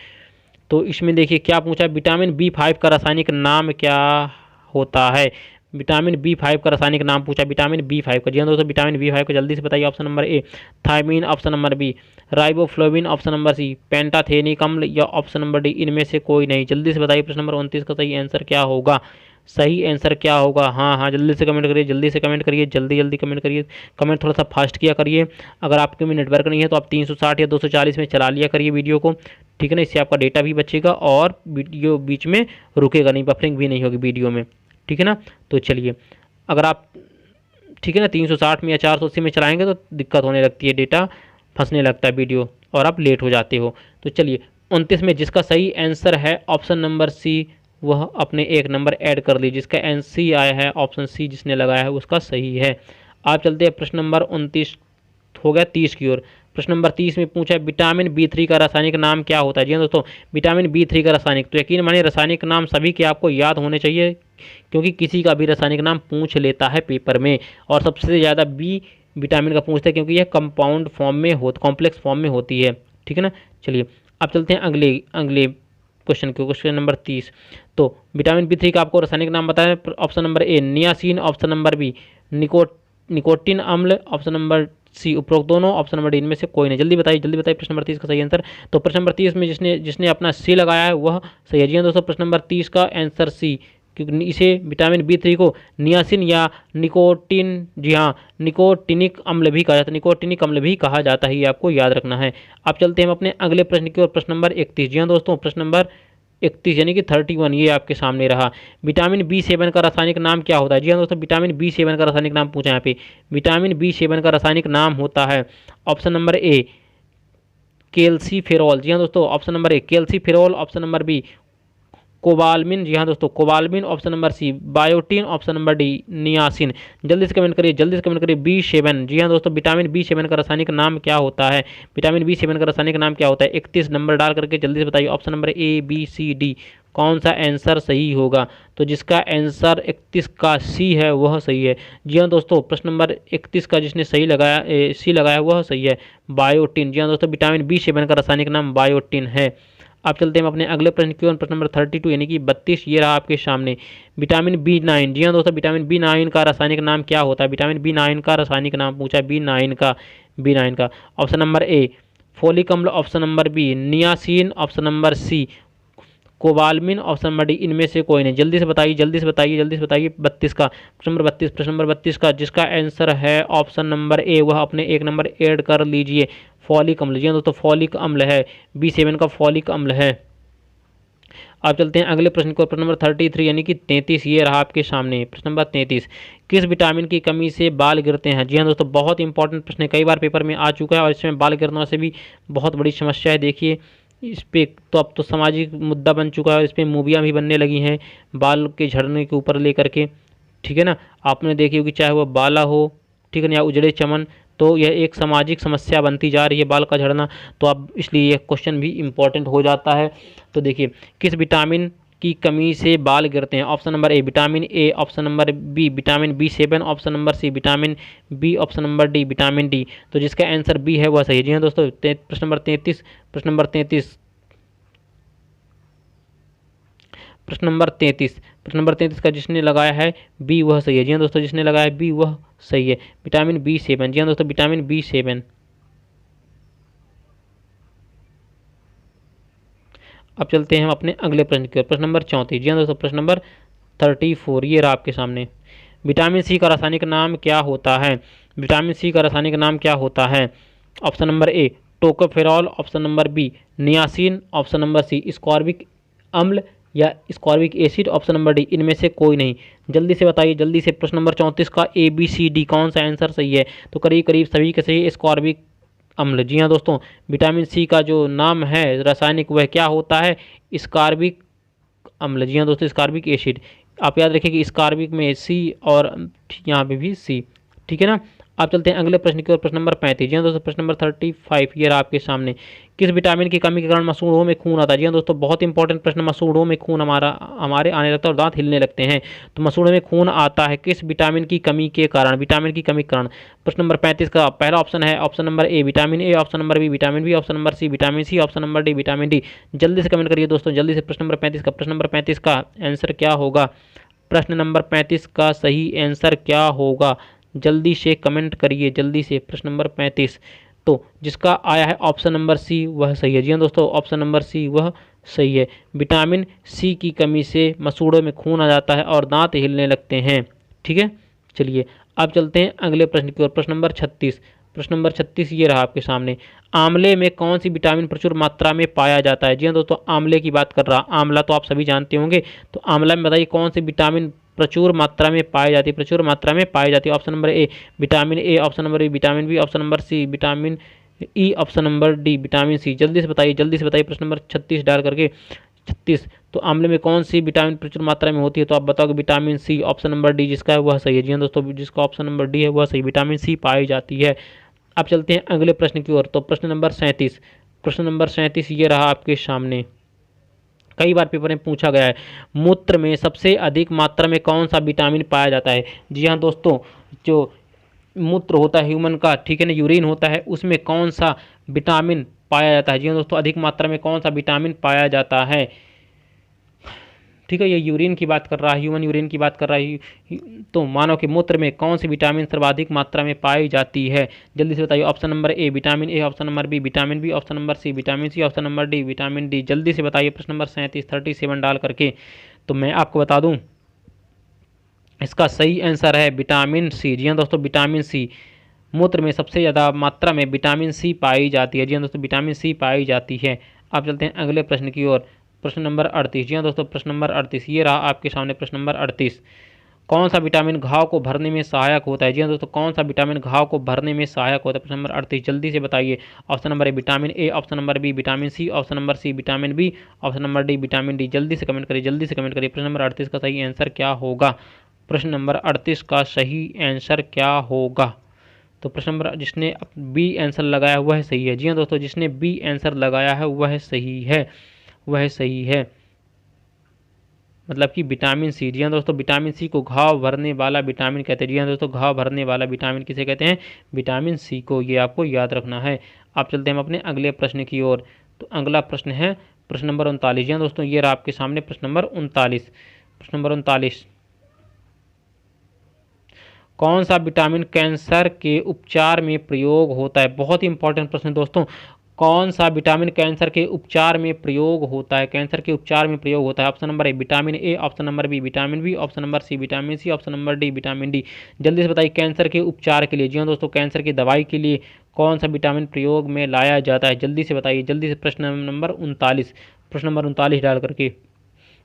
[SPEAKER 1] तो इसमें देखिए क्या पूछा, विटामिन B5 का रासायनिक नाम क्या होता है? विटामिन B5 का रासायनिक नाम पूछा, विटामिन B5 का। जी हाँ दोस्तों, विटामिन B5 का जल्दी से बताइए। Option number A thiamine, option number B riboflavin, option number C pantothenic अम्ल या ऑप्शन नंबर डी इनमें से कोई नहीं। जल्दी से बताइए, प्रश्न नंबर 29 का सही आंसर क्या होगा? सही आंसर क्या होगा? हाँ हाँ, जल्दी से कमेंट करिए, जल्दी से कमेंट करिए, जल्दी जल्दी कमेंट करिए। कमेंट थोड़ा सा फास्ट किया करिए। अगर आपके में नेटवर्क नहीं है तो आप 360 या 240 में चला लिया करिए वीडियो को, ठीक है ना, इससे आपका डेटा भी बचेगा और वीडियो बीच में रुकेगा नहीं, बफरिंग भी नहीं होगी वीडियो में, ठीक है ना। तो चलिए, अगर आप, ठीक है ना, 360 में या 480 में चलाएंगे तो दिक्कत होने लगती है, डेटा फंसने लगता है वीडियो और आप लेट हो जाते हो। तो चलिए, 29 में जिसका सही आंसर है ऑप्शन नंबर सी, वह अपने एक नंबर ऐड कर लीजिए। जिसका NC आया है, ऑप्शन सी जिसने लगाया है उसका सही है। आप चलते हैं प्रश्न नंबर 29 हो गया 30 की ओर। प्रश्न नंबर 30 में पूछा है, विटामिन B3 का रासायनिक नाम क्या होता है? जी हाँ दोस्तों, विटामिन B3 का रासायनिक, तो यकीन मानिए रासायनिक नाम सभी के आपको याद होने चाहिए, क्योंकि किसी का भी रासायनिक नाम पूछ लेता है पेपर में, और सबसे ज़्यादा बी विटामिन का पूछते हैं क्योंकि यह कंपाउंड फॉर्म में कॉम्प्लेक्स फॉर्म में होती है, ठीक है ना। चलिए अब चलते हैं अगले क्वेश्चन को, क्वेश्चन नंबर 30। तो विटामिन B3 का आपको रासायनिक नाम बताया। Option number A niacin, option number B nicotine अम्ल, ऑप्शन नंबर सी उपरोक्त दोनों, ऑप्शन नंबर डी इनमें से कोई नहीं। जल्दी बताइए, जल्दी बताइए प्रश्न नंबर 30 का सही आंसर। तो प्रश्न नंबर 30 में जिसने अपना सी लगाया है वह सही है। जी हाँ दोस्तों, प्रश्न नंबर 30 का आंसर सी, क्योंकि इसे विटामिन B3 को नियासिन या निकोटिन, जी हाँ, निकोटिनिक अम्ल भी कहा जाता है, निकोटिनिक अम्ल भी कहा जाता है, ये आपको याद रखना है। अब चलते हैं हम अपने अगले प्रश्न की ओर, प्रश्न नंबर 31। जी हाँ दोस्तों, प्रश्न नंबर 31 यानी कि 31 ये आपके सामने रहा। विटामिन B7 का रासायनिक नाम क्या होता है? जी हाँ दोस्तों, विटामिन B7 का रासायनिक नाम पूछा यहाँ पे। विटामिन B7 का रासायनिक नाम होता है ऑप्शन नंबर ए कैल्सीफेरॉल। जी हाँ दोस्तों, option number A calciferol, option number B cobalamin. जी हाँ दोस्तों, cobalamin, option number C biotin, option number D niacin. जल्दी से कमेंट करिए, जल्दी से कमेंट करिए। B7, जी हाँ दोस्तों, विटामिन B7 का रासायनिक नाम क्या होता है? विटामिन B7 का रासायनिक नाम क्या होता है? 31 नंबर डाल करके जल्दी से बताइए। Option number A B C D, कौन सा आंसर सही होगा? तो जिसका आंसर 31 का सी है वह सही है। जी हाँ दोस्तों, प्रश्न नंबर 31 का जिसने सही लगाया सी लगाया वह सही है, बायोटीन। जी हाँ दोस्तों, विटामिन B7 का रासायनिक नाम बायोटीन है। अब चलते हैं अपने अगले प्रश्न की ओर। प्रश्न नंबर 32 यानी कि 32 ये रहा आपके सामने। विटामिन B9, जी हाँ दोस्तों, विटामिन B9 का रासायनिक नाम क्या होता है? विटामिन B9 का रासायनिक नाम पूछा है, B9 का। ऑप्शन नंबर ए फोलिक अम्ल, option number B niacin, option number C cobalamin, option number D इनमें से कोई नहीं। जल्दी से बताइए, जल्दी से बताइए, जल्दी से बताइए। 32 का प्रश्न नंबर 32, प्रश्न नंबर 32 का जिसका आंसर है ऑप्शन नंबर ए, वह अपने एक नंबर ऐड कर लीजिए, फॉलिक अम्ल। जी हाँ दोस्तों, फॉलिक अम्ल है, B7 का फॉलिक अम्ल है। अब चलते हैं अगले प्रश्न को। प्रश्न नंबर 33 यानी कि 33 ये रहा आपके सामने। प्रश्न नंबर 33, किस विटामिन की कमी से बाल गिरते हैं? जी हाँ दोस्तों, बहुत इंपॉर्टेंट प्रश्न है, कई बार पेपर में आ चुका है और इसमें बाल गिरने से भी बहुत बड़ी समस्या है। देखिए इस पे तो अब तो सामाजिक मुद्दा बन चुका है, इस पर मूवियाँ भी बनने लगी हैं बाल के झड़ने के ऊपर लेकर के, ठीक है ना। आपने देखी होगी, चाहे वह बाला हो, ठीक है ना, या उजड़े चमन, तो यह एक सामाजिक समस्या बनती जा रही है बाल का झड़ना। तो अब इसलिए यह क्वेश्चन भी इम्पोर्टेंट हो जाता है। तो देखिए, किस विटामिन की कमी से बाल गिरते हैं? Option number A vitamin A, option number B vitamin B7, option number C vitamin B, option number D vitamin D. तो जिसका आंसर बी है वह सही है। जी हाँ दोस्तों, प्रश्न नंबर 33, प्रश्न नंबर 33, प्रश्न नंबर 33, प्रश्न नंबर 33 का जिसने लगाया है बी वह सही है। जी हाँ दोस्तों, जिसने लगाया है बी वह सही है, विटामिन B7। जी हाँ दोस्तों, विटामिन B7। अब चलते हैं हम अपने अगले प्रश्न की ओर। प्रश्न नंबर 34, जी हाँ दोस्तों, प्रश्न नंबर 34 ये रहा आपके सामने। विटामिन सी का रासायनिक नाम क्या होता है? विटामिन सी का रासायनिक नाम क्या होता है? Option number A tocopherol, option number B niacin, option number C ascorbic अम्ल या ascorbic acid, option number D इनमें से कोई नहीं। जल्दी से बताइए, जल्दी से। प्रश्न नंबर 34 का ए बी सी डी कौन सा आंसर सही है? तो करीब करीब सभी के सही स्कॉर्बिक अम्ल। जी हाँ दोस्तों, विटामिन सी का जो नाम है रासायनिक वह क्या होता है? स्कॉर्बिक अम्ल। जी हाँ दोस्तों, स्कॉर्बिक एसिड। आप याद रखिए कि स्कॉर्बिक में सी और यहाँ पे भी सी, ठीक है ना। आप चलते हैं अगले प्रश्न की ओर। प्रश्न नंबर 35, जी हाँ दोस्तों, प्रश्न नंबर 35 ये रहा आपके सामने। किस विटामिन की कमी के कारण मसूड़ों में खून आता है? जी हाँ दोस्तों, बहुत इंपॉर्टेंट प्रश्न। मसूड़ों में खून हमारे आने लगता है और दांत हिलने लगते हैं, तो मसूड़ों में खून आता है किस विटामिन की कमी के कारण? विटामिन की कमी के कारण। प्रश्न नंबर 35 का पहला ऑप्शन है option number A vitamin A, option number B vitamin B, option number C vitamin C, option number D vitamin D. जल्दी से कमेंट करिए दोस्तों, जल्दी से। प्रश्न नंबर 35 का, प्रश्न नंबर 35 का आंसर क्या होगा? प्रश्न नंबर 35 का सही आंसर क्या होगा? जल्दी से कमेंट करिए, जल्दी से। प्रश्न नंबर 35 तो जिसका आया है ऑप्शन नंबर सी वह सही है। जी हाँ दोस्तों, ऑप्शन नंबर सी वह सही है। विटामिन सी की कमी से मसूड़ों में खून आ जाता है और दांत हिलने लगते हैं, ठीक है। चलिए अब चलते हैं अगले प्रश्न की ओर। प्रश्न नंबर 36, प्रश्न नंबर 36 ये रहा आपके सामने। आंवले में कौन सी विटामिन प्रचुर मात्रा में पाया जाता है? जी हाँ दोस्तों, आंवले की बात कर रहा। आंवला तो आप सभी जानते होंगे, तो आंवला में बताइए कौन सी विटामिन प्रचुर मात्रा में पाई जाती है? प्रचुर मात्रा में पाई जाती है। Option number A vitamin A, option number B vitamin B, option number C vitamin E, option number D vitamin C. जल्दी से बताइए, जल्दी से बताइए। प्रश्न नंबर 36 डाल करके 36 तो आंवले में कौन सी विटामिन प्रचुर मात्रा में होती है? तो आप बताओगे vitamin C, option number D जिसका है वह सही है। जी हाँ दोस्तों, जिसका ऑप्शन नंबर डी है वह सही, विटामिन सी पाई जाती है। अब चलते हैं अगले प्रश्न की ओर। तो प्रश्न नंबर 37, प्रश्न नंबर 37 ये रहा आपके सामने। कई बार पेपर में पूछा गया है, मूत्र में सबसे अधिक मात्रा में कौन सा विटामिन पाया जाता है? जी हाँ दोस्तों, जो मूत्र होता है ह्यूमन का, ठीक है ना, यूरिन होता है, उसमें कौन सा विटामिन पाया जाता है? जी हाँ दोस्तों, अधिक मात्रा में कौन सा विटामिन पाया जाता है? ठीक है, ये यूरिन की बात कर रहा है, ह्यूमन यूरिन की बात कर रहा है। तो मानव के मूत्र में कौन सी विटामिन सर्वाधिक मात्रा में पाई जाती है? जल्दी से बताइए। Option number A vitamin A, option number B vitamin B, option number C vitamin C, option number D vitamin D. जल्दी से बताइए। प्रश्न नंबर 37 डाल करके। तो मैं आपको बता दूं, इसका सही आंसर है विटामिन सी। जी हाँ दोस्तों, विटामिन सी। मूत्र में सबसे ज़्यादा मात्रा में विटामिन सी पाई जाती है। जी हाँ दोस्तों, विटामिन सी पाई जाती है। अब चलते हैं अगले प्रश्न की ओर। प्रश्न नंबर 38, जी हाँ दोस्तों प्रश्न नंबर 38 ये रहा आपके सामने प्रश्न नंबर 38। कौन सा विटामिन घाव को भरने में सहायक होता है? जी हाँ दोस्तों कौन सा विटामिन घाव को भरने में सहायक होता है? प्रश्न नंबर 38 जल्दी से बताइए। Option number A vitamin A, option number B vitamin C, option number C vitamin B, option number D vitamin D. जल्दी से कमेंट करिए, जल्दी से कमेंट करिए। प्रश्न नंबर 38 का सही आंसर क्या होगा? प्रश्न नंबर 38 का सही आंसर क्या होगा? तो प्रश्न नंबर जिसने बी आंसर लगाया वह सही है। जी हाँ दोस्तों जिसने बी आंसर लगाया है वह सही है, वह सही है, मतलब कि विटामिन सी। जी हाँ दोस्तों विटामिन सी को घाव भरने वाला विटामिन कहते हैं। जी हाँ दोस्तों घाव भरने वाला विटामिन किसे कहते हैं? विटामिन सी को, ये आपको याद रखना है। अब चलते हैं हम अपने अगले प्रश्न की ओर। तो अगला प्रश्न है प्रश्न नंबर 39। जी हाँ दोस्तों ये रहा आपके सामने प्रश्न नंबर 39। प्रश्न नंबर 39, कौन सा विटामिन कैंसर के उपचार में प्रयोग होता है? बहुत ही इंपॉर्टेंट प्रश्न है दोस्तों। कौन सा विटामिन कैंसर के उपचार में प्रयोग होता है? कैंसर के उपचार में प्रयोग होता है। Option number A vitamin A, option number B vitamin B, option number C vitamin C, option number D vitamin D. जल्दी से बताइए कैंसर के उपचार के लिए, जी हाँ दोस्तों कैंसर की दवाई के लिए कौन सा विटामिन प्रयोग में लाया जाता है? जल्दी से बताइए, जल्दी से। प्रश्न नंबर 39, प्रश्न नंबर 39 डाल करके।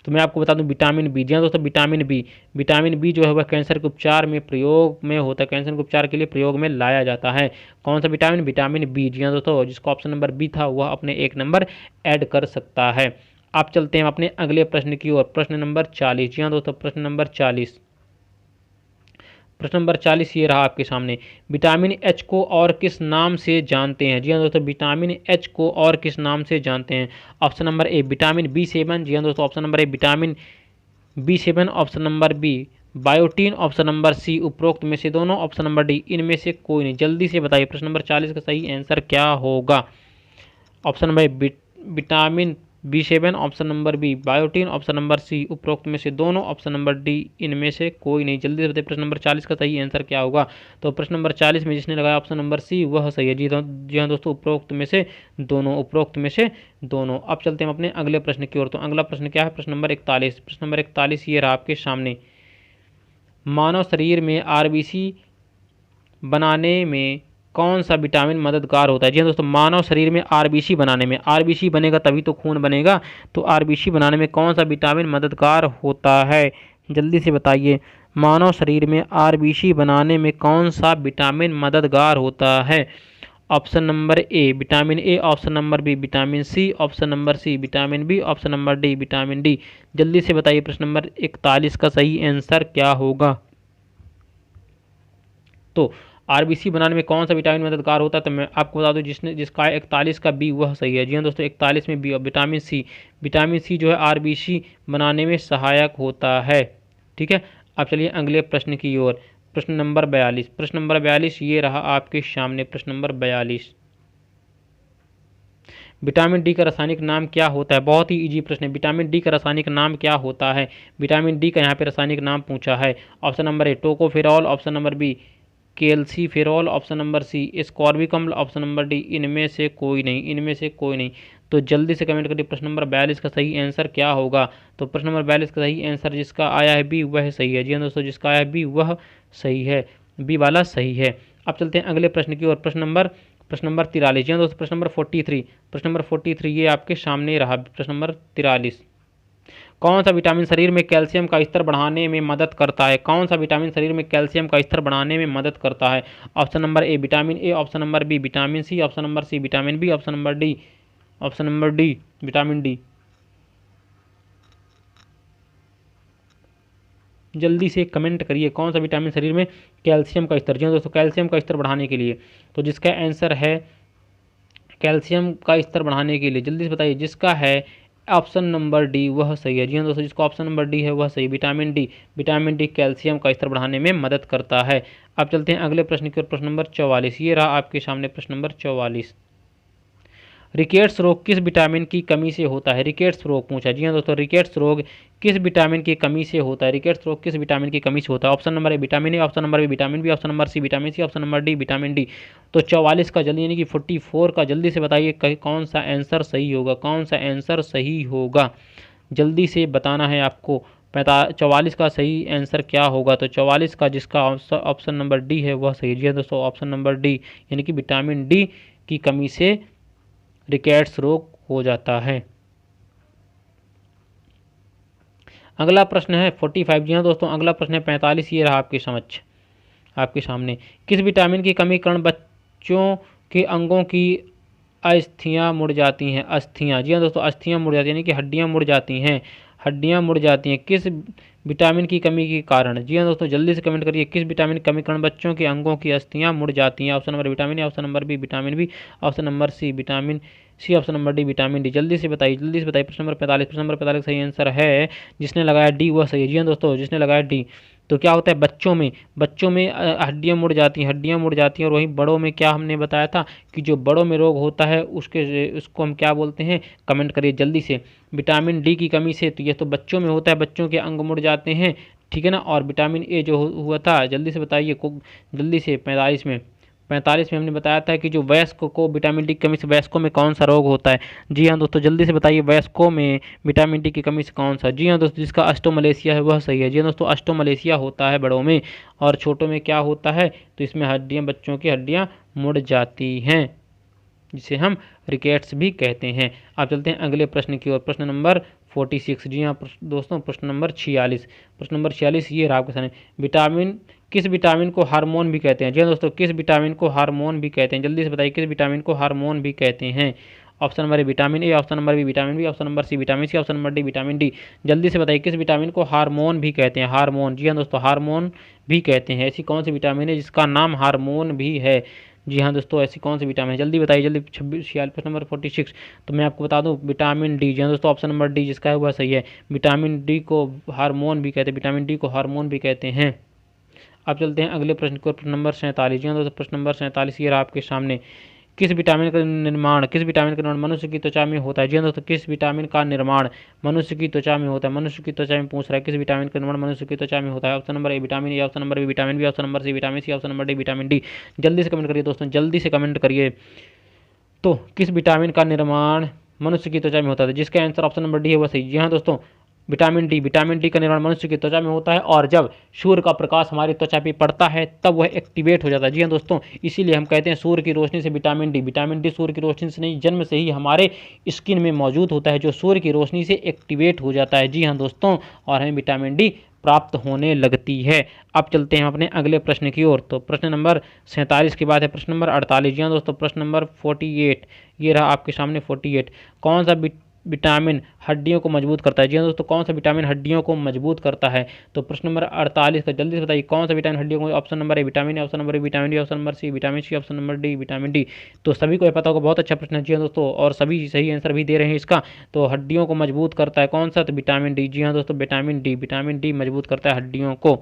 [SPEAKER 1] तो मैं आपको बता दूं विटामिन बी। जी हाँ दोस्तों विटामिन बी, विटामिन बी जो है वह कैंसर के उपचार में प्रयोग में होता है, कैंसर के उपचार के लिए प्रयोग में लाया जाता है। कौन सा विटामिन? Vitamin B. जी हाँ दोस्तों जिसका ऑप्शन नंबर बी था वह अपने एक नंबर ऐड कर सकता है। आप चलते हैं अपने अगले प्रश्न की ओर। प्रश्न नंबर 40। जी हाँ दोस्तों प्रश्न नंबर 40, प्रश्न नंबर 40 ये रहा आपके सामने। विटामिन एच को और किस नाम से जानते हैं? जी हाँ दोस्तों विटामिन एच को और किस नाम से जानते हैं? Option number A vitamin B7। जी हाँ दोस्तों option number A vitamin B7, option number B biotin, option number C उपरोक्त में से दोनों, ऑप्शन नंबर डी इनमें से कोई नहीं। जल्दी से बताइए प्रश्न नंबर 40 का सही आंसर क्या होगा? Option number A vitamin B7, option number B biotin, option number C उपरोक्त में से दोनों, ऑप्शन नंबर डी इनमें से कोई नहीं। जल्दी से बताइए प्रश्न नंबर 40 का सही आंसर क्या होगा? तो प्रश्न नंबर 40 में जिसने लगाया ऑप्शन नंबर सी वह सही है। जी हाँ दोस्तों उपरोक्त में से दोनों, उपरोक्त में से दोनों। अब चलते हैं अपने अगले प्रश्न की ओर। तो अगला प्रश्न क्या है? प्रश्न नंबर 41। प्रश्न नंबर 41 ये रहा आपके सामने। मानव शरीर में आरबीसी बनाने में कौन सा विटामिन मददगार होता है? जी हाँ दोस्तों मानव शरीर में आरबीसी बनाने में, आरबीसी बनेगा तभी तो खून बनेगा, तो आरबीसी बनाने में कौन सा विटामिन मददगार होता है? जल्दी से बताइए मानव शरीर में आरबीसी बनाने में कौन सा विटामिन मददगार होता है? Option number A vitamin A, option number B vitamin C, option number C vitamin B, option number D vitamin D. जल्दी से बताइए प्रश्न नंबर 41 का सही आंसर क्या होगा? तो आरबीसी बनाने में कौन सा विटामिन मददगार होता है? तो मैं आपको बता दूं जिसका 41 का बी वह सही है। जी हाँ दोस्तों 41 में B vitamin C, vitamin C जो है आरबीसी बनाने में सहायक होता है। ठीक है, अब चलिए अगले प्रश्न की ओर। प्रश्न नंबर 42। प्रश्न नंबर 42 ये रहा आपके सामने प्रश्न नंबर 42। विटामिन डी का रासायनिक नाम क्या होता है? बहुत ही इजी प्रश्न है। विटामिन डी का रासायनिक नाम क्या होता है? विटामिन डी का यहाँ पे रासायनिक नाम पूछा है। Option number A tocopherol, option number B calciferol, option number C ascorbic अम्ल, ऑप्शन नंबर डी इनमें से कोई नहीं, इनमें से कोई नहीं। तो जल्दी से कमेंट करिए प्रश्न नंबर 42 का सही आंसर क्या होगा? तो प्रश्न नंबर 42 का सही आंसर जिसका आया है बी वह सही है। जी हाँ दोस्तों जिसका आया है बी वह सही है, बी वाला सही है। अब चलते हैं अगले प्रश्न की ओर। प्रश्न नंबर 43। जी हाँ दोस्तों प्रश्न नंबर 43। प्रश्न नंबर 43 ये आपके सामने रहा प्रश्न नंबर 43। कौन सा विटामिन शरीर में कैल्शियम का स्तर बढ़ाने में मदद करता है? कौन सा विटामिन शरीर में कैल्शियम का स्तर बढ़ाने में मदद करता है? Option number A vitamin A, option number B vitamin C, option number C vitamin B, option number D vitamin D. जल्दी से कमेंट करिए कौन सा विटामिन शरीर में कैल्शियम का स्तर, जी हाँ दोस्तों कैल्शियम का स्तर बढ़ाने के लिए, तो जिसका आंसर है कैल्शियम का स्तर बढ़ाने के लिए, जल्दी से बताइए जिसका है ऑप्शन नंबर डी वह सही है। जी हाँ दोस्तों जिसका ऑप्शन नंबर डी है वह सही, vitamin D. Vitamin D calcium का स्तर बढ़ाने में मदद करता है। अब चलते हैं अगले प्रश्न की ओर। प्रश्न नंबर 44 ये रहा आपके सामने प्रश्न नंबर 44। रिकेट्स रोग किस विटामिन की कमी से होता है? रिकेट्स रोग पूछा। जी हाँ दोस्तों रिकेट्स रोग किस विटामिन की कमी से होता है? रिकेट्स रोग किस विटामिन की कमी से होता है? Option number A vitamin A, option number B vitamin B, option number C vitamin C, option number D vitamin D. तो 44 का जल्दी यानी कि 44 का जल्दी से बताइए कौन सा आंसर सही होगा, कौन सा आंसर सही होगा? जल्दी से बताना है आपको 44 का सही आंसर क्या होगा? तो 44 का जिसका ऑप्शन नंबर डी है वह सही है। जी हाँ दोस्तों ऑप्शन नंबर डी यानी कि विटामिन डी की कमी से रिकेट्स रोग हो जाता है। अगला प्रश्न है 45। जी हाँ दोस्तों, अगला प्रश्न है 45। ये रहा आपके समक्ष, आपके सामने। किस विटामिन की कमी कारण बच्चों के अंगों की अस्थियां मुड़ जाती हैं? अस्थियां, जी हाँ दोस्तों, अस्थियां मुड़ जाती हैं, यानी कि हड्डियां मुड़ जाती हैं, हड्डियां मुड़ जाती हैं किस विटामिन की कमी के कारण? जी हाँ दोस्तों, जल्दी से कमेंट करिए, किस विटामिन की कमी कारण बच्चों के अंगों की अस्थियां मुड़ जाती हैं? Option number vitamin A, option number B vitamin B, option number C vitamin C, option number D vitamin D. जल्दी से बताइए, जल्दी से बताइए। प्रश्न नंबर 45, प्रश्न नंबर 45 सही आंसर है, जिसने लगाया डी वह सही है। जी हाँ दोस्तों, जिसने लगाया डी। तो क्या होता है, बच्चों में हड्डियां मुड़ जाती हैं, हड्डियां मुड़ जाती हैं। और वहीं बड़ों में क्या हमने बताया था कि जो बड़ों में रोग होता है उसको हम क्या बोलते हैं? कमेंट करिए जल्दी से। विटामिन डी की कमी से, तो ये तो बच्चों में होता है, बच्चों के अंग मुड़ जाते हैं, ठीक है ना। और विटामिन ए जो हुआ था, जल्दी से बताइए जल्दी से। 45 में हमने बताया था कि जो वयस्क को विटामिन डी की कमी से वयस्कों में कौन सा रोग होता है? जी हाँ दोस्तों, जल्दी से बताइए, वयस्कों में विटामिन डी की कमी से कौन सा? जी हाँ दोस्तों, जिसका अष्टोमलेशिया है वह सही है। जी हाँ दोस्तों, अष्टोमलेशिया होता है बड़ों में, और छोटों में क्या होता है? तो इसमें हड्डियाँ, बच्चों की हड्डियाँ मुड़ जाती हैं, जिसे हम रिकेट्स भी कहते हैं। अब चलते हैं अगले प्रश्न की ओर, प्रश्न नंबर 46। जी हाँ दोस्तों, प्रश्न नंबर 46। प्रश्न नंबर 46 ये रहा आपके सामने। किस विटामिन को हार्मोन भी कहते हैं? जी हाँ दोस्तों, किस विटामिन को हार्मोन भी कहते हैं? जल्दी से बताइए, किस विटामिन को हार्मोन भी कहते हैं? Option number A vitamin A, option number B vitamin B, option number C vitamin C, option number D vitamin D. जल्दी से बताइए, किस विटामिन को हार्मोन भी कहते हैं? हार्मोन, जी हाँ दोस्तों, हार्मोन भी कहते हैं। ऐसी कौन सी विटामिन है जिसका नाम हार्मोन भी है? जी हाँ दोस्तों, ऐसी कौन सी विटामिन है? जल्दी बताइए, जल्दी। 46 प्रश्न नंबर 46। तो मैं आपको बता दूं, विटामिन डी। जी हाँ दोस्तों, ऑप्शन नंबर डी जिसका है वह सही है। विटामिन डी को हार्मोन भी कहते हैं, विटामिन डी को हार्मोन भी कहते हैं। अब चलते हैं अगले प्रश्न को, प्रश्न नंबर 47। जी हाँ दोस्तों, प्रश्न नंबर 47 ये रहा आपके सामने। किस विटामिन का निर्माण मनुष्य की त्वचा में होता है? जी हाँ दोस्तों, किस विटामिन का निर्माण मनुष्य की त्वचा में होता है? मनुष्य की त्वचा में पूछ रहा है, किस विटामिन का निर्माण मनुष्य की त्वचा में होता है? Option number A vitamin A, option number B vitamin B, option number C vitamin C, option number D vitamin D. जल्दी से कमेंट करिए दोस्तों, जल्दी से कमेंट करिए। तो किस विटामिन का निर्माण मनुष्य की त्वचा में होता है? जिसका आंसर ऑप्शन नंबर डी है वह सही। जी हाँ दोस्तों, विटामिन डी का निर्माण मनुष्य की त्वचा में होता है, और जब सूर्य का प्रकाश हमारी त्वचा पे पड़ता है तब वह एक्टिवेट हो जाता है। जी हाँ दोस्तों, इसीलिए हम कहते हैं सूर्य की रोशनी से विटामिन डी सूर्य की रोशनी से नहीं, जन्म से ही हमारे स्किन में मौजूद होता है, जो सूर्य की रोशनी से एक्टिवेट हो जाता है। जी हाँ दोस्तों, और हमें विटामिन डी प्राप्त होने लगती है। अब चलते हैं अपने अगले प्रश्न की ओर। तो प्रश्न नंबर 47 के बाद है प्रश्न नंबर 48। जी हाँ दोस्तों, प्रश्न नंबर 48 ये रहा आपके सामने 48। कौन सा विटामिन हड्डियों को मजबूत करता है? जी हाँ दोस्तों, कौन सा विटामिन हड्डियों को मजबूत करता है? तो प्रश्न नंबर 48 का जल्दी से बताइए, कौन सा विटामिन हड्डियों को? Option number A vitamin A, option number vitamin D, option number C vitamin C, option number D vitamin D. तो सभी को यह पता होगा, बहुत अच्छा प्रश्न है। जी हाँ दोस्तों, और सभी सही आंसर भी दे रहे हैं इसका। तो हड्डियों को मजबूत करता है कौन सा? तो विटामिन डी। जी हाँ दोस्तों, विटामिन डी मजबूत करता है हड्डियों को।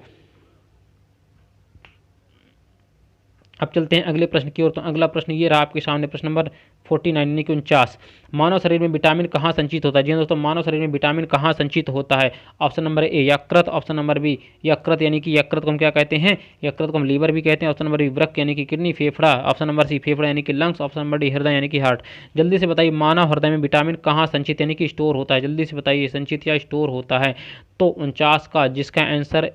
[SPEAKER 1] अब चलते हैं अगले प्रश्न की ओर। तो अगला प्रश्न ये रहा आपके सामने, प्रश्न नंबर 49 यानी कि 49। मानव शरीर में विटामिन कहाँ संचित होता है? जी हाँ दोस्तों, मानव शरीर में विटामिन कहाँ संचित होता है? ऑप्शन नंबर ए यकृत, ऑप्शन नंबर बी यकृत यानी कि यकृत को हम क्या कहते हैं? यकृत को हम लीवर भी कहते हैं। ऑप्शन नंबर बी वृक्क यानी कि किडनी, फेफड़ा। ऑप्शन नंबर सी फेफड़ा यानी कि लंग्स। ऑप्शन नंबर डी हृदय यानी कि हार्ट। जल्दी से बताइए, मानव हृदय में विटामिन कहाँ संचित यानी कि स्टोर होता है? जल्दी से बताइए, संचित या स्टोर होता है? तो 49 का जिसका आंसर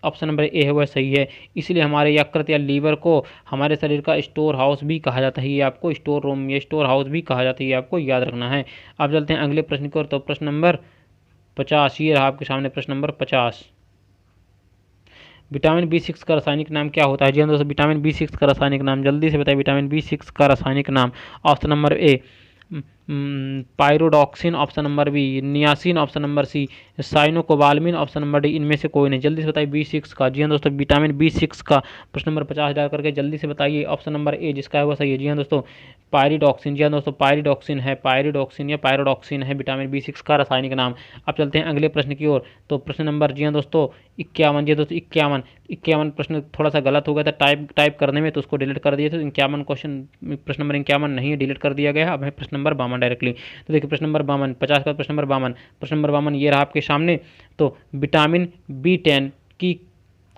[SPEAKER 1] ऑप्शन नंबर ए है वह सही है। इसलिए हमारे यकृत या लीवर को हमारे शरीर का स्टोर हाउस भी कहा जाता है। ये आपको स्टोर रूम या स्टोर हाउस भी कहा जाता है, ये आपको याद रखना है। अब चलते हैं अगले प्रश्न की ओर। तो प्रश्न नंबर 50 ये रहा आपके सामने, प्रश्न नंबर 50। विटामिन बी6 का रासायनिक नाम क्या होता है? जी हाँ दोस्तों, विटामिन बी6 का रासायनिक नाम जल्दी से बताइए, विटामिन बी6 का रासायनिक नाम। Option number A pyridoxine, option number B niacin, option number C cyanocobalamin, option number D इनमें से कोई नहीं। जल्दी से बताइए बी6 का। जी हाँ दोस्तों, विटामिन बी6 का प्रश्न नंबर 50 डाल करके जल्दी से बताइए। ऑप्शन नंबर ए जिसका है वो सही है। जी हाँ दोस्तों, पायरिडॉक्सिन। जी हाँ दोस्तों, पायरिडॉक्सिन है, पायरिडॉक्सिन या पायरोडॉक्सिन है विटामिन बी6 का रासायनिक नाम। अब चलते हैं अगले प्रश्न की ओर। तो प्रश्न नंबर जी हाँ दोस्तों 51। जी दोस्तों 51 प्रश्न थोड़ा सा गलत हो गया था टाइप करने में, तो उसको डिलीट कर दिए थे। 51 क्वेश्चन, प्रश्न नंबर 51 नहीं है, डिलीट कर दिया गया है। अब है प्रश्न नंबर 52 डायरेक्टली। तो देखिए प्रश्न नंबर 52, 50 का प्रश्न नंबर 52। प्रश्न नंबर 52 ये रहा आपके सामने। तो विटामिन बी10 की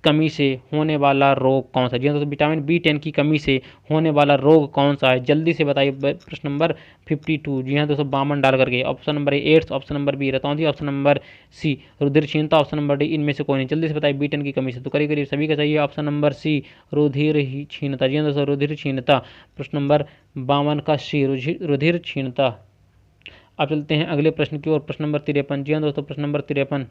[SPEAKER 1] कमी से होने वाला रोग कौन सा? जी दोस्तों, विटामिन बी10 की कमी से होने वाला रोग कौन सा है? जल्दी से बताइए। प्रश्न नंबर 52। जी हाँ दोस्तों, 52 डाल करके। Option number A AIDS, option number B रतौंधी, ऑप्शन नंबर सी रुधिर क्षीणता, ऑप्शन नंबर डी इनमें से कोई नहीं। जल्दी से बताइए बी10 की कमी से। तो करीब करीब सभी का चाहिए ऑप्शन नंबर सी रुधिर क्षीणता। जी हाँ दोस्तों, रुधिर क्षीणता। प्रश्न नंबर 52 का सी रुधिर क्षीणता। अब चलते हैं अगले प्रश्न की ओर, प्रश्न नंबर 53। जी हाँ दोस्तों, प्रश्न नंबर 53।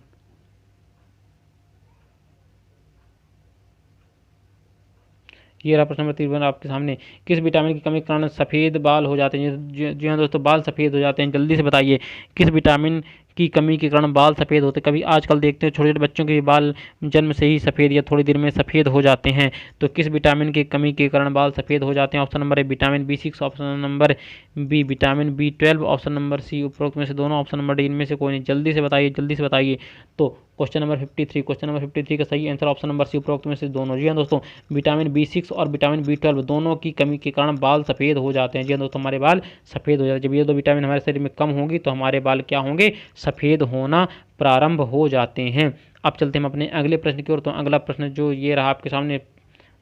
[SPEAKER 1] ये रहा प्रश्न नंबर 53 आपके सामने। किस विटामिन की कमी के कारण सफ़ेद बाल हो जाते हैं? जी हाँ दोस्तों, बाल सफ़ेद हो जाते हैं। जल्दी से बताइए किस विटामिन की कमी के कारण बाल सफ़ेद होते हैं। कभी आजकल देखते हैं छोटे छोटे बच्चों के बाल जन्म से ही सफ़ेद या थोड़ी देर में सफ़ेद हो जाते हैं। तो किस विटामिन की कमी के कारण बाल सफ़ेद हो जाते हैं? Option number A vitamin B6, option number B vitamin B12, option number C उपरोक्त में से दोनों, ऑप्शन नंबर डी इनमें से कोई नहीं। जल्दी से बताइए, जल्दी से बताइए। तो क्वेश्चन नंबर 53 का सही आंसर ऑप्शन नंबर सी उपरोक्त में से दोनों। जी हाँ दोस्तों, विटामिन B6 और विटामिन B12 दोनों की कमी के कारण बाल सफ़ेद हो जाते हैं। जी हाँ दोस्तों, हमारे बाल सफ़ेद हो जाते हैं। जब ये दो विटामिन हमारे शरीर में कम होंगी तो हमारे बाल क्या होंगे? सफ़ेद होना प्रारंभ हो जाते हैं। अब चलते हैं हम अपने अगले प्रश्न की ओर। तो अगला प्रश्न जो ये रहा आपके सामने,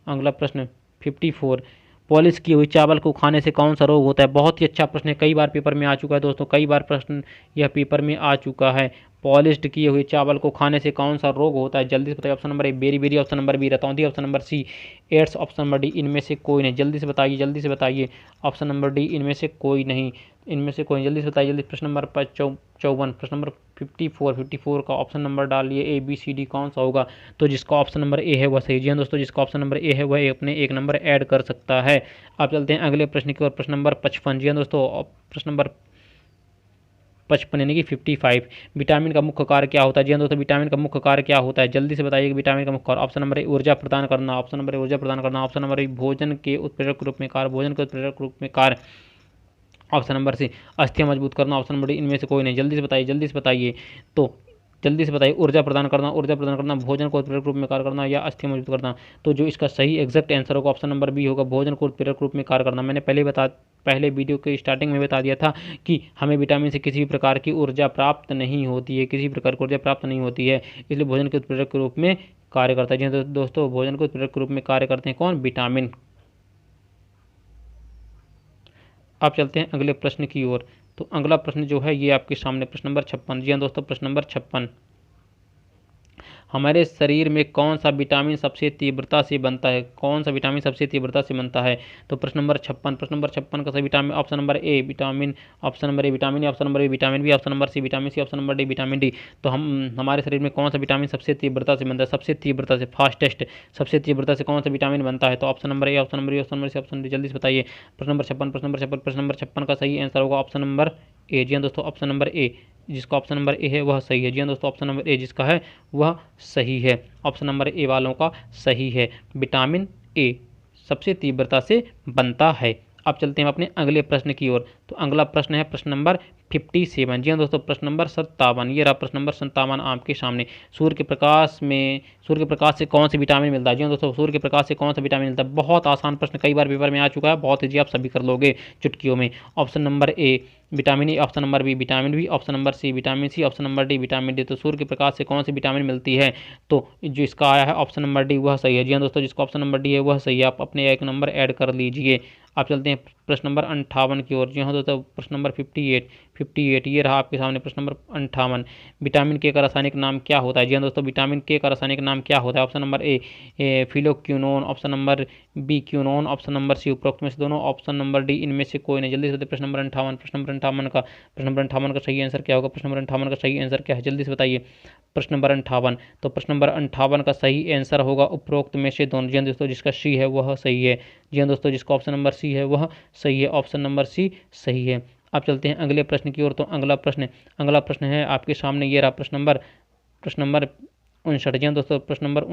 [SPEAKER 1] अगला प्रश्न 54, पॉलिश किए हुए चावल को खाने से कौन सा रोग होता है? बहुत ही अच्छा प्रश्न है, कई बार पेपर में आ चुका है दोस्तों, कई बार प्रश्न यह पेपर में आ चुका है। पॉलिश्ड किए हुए चावल को खाने से कौन सा रोग होता है? जल्दी से बताइए। ऑप्शन नंबर ए बेरी, ऑप्शन नंबर बी रतौंधी, option number C AIDS, option number D इनमें से कोई नहीं। जल्दी से बताइए, जल्दी से बताइए। ऑप्शन नंबर डी इनमें से कोई नहीं, इनमें से कोई। जल्दी से बताइए, जल्दी। प्रश्न नंबर 54, प्रश्न नंबर 54 का ऑप्शन नंबर डालिए ABCD कौन सा होगा? तो जिसका ऑप्शन नंबर ए है वह सही। जी हाँ दोस्तों, जिसका ऑप्शन नंबर ए है वह अपने एक नंबर ऐड कर सकता है। अब चलते हैं अगले प्रश्न की ओर। प्रश्न नंबर 55। जी हाँ दोस्तों, प्रश्न नंबर 55 यानी कि 55, विटामिन का मुख्य कार्य क्या होता है? जी हाँ दोस्तों, विटामिन का मुख्य कार्य क्या होता है? जल्दी से बताइए कि विटामिन का मुख्य कार्य। ऑप्शन नंबर ए ऊर्जा प्रदान करना, ऑप्शन नंबर ए ऊर्जा प्रदान करना, ऑप्शन नंबर बी भोजन के उत्प्रेरक रूप में कार्य, भोजन के उत्प्रेरक रूप में कार्य, ऑप्शन नंबर सी अस्थियां मजबूत करना, ऑप्शन नंबर डी इनमें से कोई नहीं। जल्दी से बताइए, जल्दी से बताइए। तो जल्दी से बताइए, ऊर्जा प्रदान करना, भोजन को उत्प्रेरक रूप में कार्य करना या अस्थियां मजबूत करना। तो जो इसका सही एग्जैक्ट आंसर होगा ऑप्शन नंबर बी होगा, भोजन को उत्प्रेरक रूप में कार्य करना। मैंने पहले वीडियो के स्टार्टिंग में बता दिया था कि हमें विटामिन से किसी भी प्रकार की ऊर्जा प्राप्त नहीं होती है, किसी प्रकार की ऊर्जा प्राप्त नहीं होती है, इसलिए भोजन के उत्प्रेरक के रूप में कार्य करता है। जी दोस्तों, भोजन को उत्प्रेरक के रूप में कार्य करते हैं कौन? विटामिन। अब चलते हैं अगले प्रश्न की ओर। तो अगला प्रश्न जो है ये आपके सामने प्रश्न नंबर 56। जी हाँ दोस्तों, प्रश्न नंबर 56, हमारे शरीर में कौन सा विटामिन सबसे तीव्रता से बनता है? कौन सा विटामिन सबसे तीव्रता से बनता है? तो प्रश्न नंबर 56 का सही vitamin option number A vitamin, option number A vitamin, option number B vitamin B, option number C vitamin C, option number D vitamin D. तो हमारे शरीर में कौन सा विटामिन सबसे तीव्रता से बनता है? सबसे तीव्रता से, फास्टेस्ट, सबसे तीव्रता से कौन सा विटामिन बनता है? तो option number A, option number B, option number C, option D. जल्दी से बताइए। प्रश्न नंबर 56 का सही आंसर होगा ऑप्शन नंबर ए। जी हाँ दोस्तों, ऑप्शन नंबर ए, जिसका ऑप्शन नंबर ए है वह सही है। जी हाँ दोस्तों, ऑप्शन नंबर ए जिसका है वह सही है। ऑप्शन नंबर ए वालों का सही है, विटामिन ए सबसे तीव्रता से बनता है। अब चलते हैं अपने अगले प्रश्न की ओर। तो अगला प्रश्न है प्रश्न नंबर 57। जी हाँ दोस्तों, प्रश्न नंबर 57, ये रहा प्रश्न नंबर 57 आपके सामने। सूर्य के प्रकाश से कौन सा विटामिन मिलता है? जी हाँ दोस्तों, सूर्य के प्रकाश से कौन सा विटामिन मिलता है? बहुत आसान प्रश्न, कई बार पेपर में आ चुका है, बहुत ईजी, आप सभी कर लोगे चुटकियों में। Option number A vitamin A, option number B vitamin B, option number C vitamin C, option number D vitamin D. तो सूर्य के प्रकाश से कौन सी विटामिन मिलती है? तो जो इसका आया है ऑप्शन नंबर डी वह सही है। जी हाँ दोस्तों, जिसका ऑप्शन नंबर डी है वह सही है, आप अपने एक नंबर ऐड कर लीजिए। आप चलते हैं प्रश्न नंबर 58 की ओर। जी हाँ दोस्तों, प्रश्न नंबर 58 ये रहा आपके सामने प्रश्न नंबर 58, विटामिन के का रासायनिक नाम क्या होता है? जी हाँ दोस्तों, विटामिन के का रासायनिक नाम क्या होता है? Option number A phylloquinone, option number B quinone, option number C उपरोक्त में से दोनों, ऑप्शन नंबर डी इनमें से कोई नहीं। जल्दी से प्रश्न नंबर 58 का सही आंसर क्या होगा? प्रश्न नंबर 58 का सही आंसर क्या है? जल्दी से बताइए। प्रश्न नंबर 58, तो प्रश्न नंबर 58 का सही आंसर होगा उपरोक्त में से दोनों। जी हाँ दोस्तों, जिसका सी है वह सही है। जी हाँ दोस्तों, जिसका ऑप्शन नंबर सी है वह सही है, ऑप्शन नंबर सी सही है। अब चलते हैं अगले प्रश्न की ओर। तो अगला प्रश्न है आपके सामने, ये रहा प्रश्न नंबर 59। जी हाँ दोस्तों, प्रश्न नंबर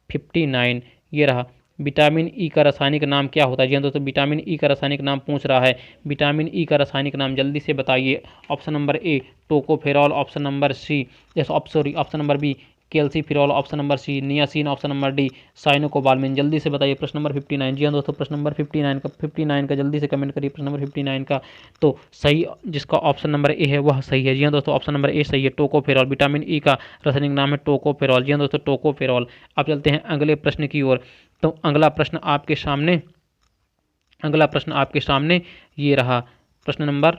[SPEAKER 1] 59 ये रहा, विटामिन ई का रासायनिक नाम क्या होता है? जी हाँ दोस्तों, विटामिन ई का रासायनिक नाम पूछ रहा है, विटामिन ई का रासायनिक नाम जल्दी से बताइए। Option number A tocopherol, option number C option number B calciferol, option number C niacin, option number D cyanocobalamin. जल्दी से बताइए। प्रश्न नंबर 59। जी हाँ दोस्तों, प्रश्न नंबर 59 का जल्दी से कमेंट करिए। प्रश्न नंबर 59 का तो सही, जिसका ऑप्शन नंबर ए है वह सही है। जी हाँ दोस्तों, ऑप्शन नंबर ए सही है, टोकोफेरॉल, विटामिन ई का रासायनिक नाम है टोकोफेरॉल। जी हाँ दोस्तों, टोकोफेरॉल। अब चलते हैं अगले प्रश्न की ओर। तो अगला प्रश्न आपके सामने ये रहा प्रश्न नंबर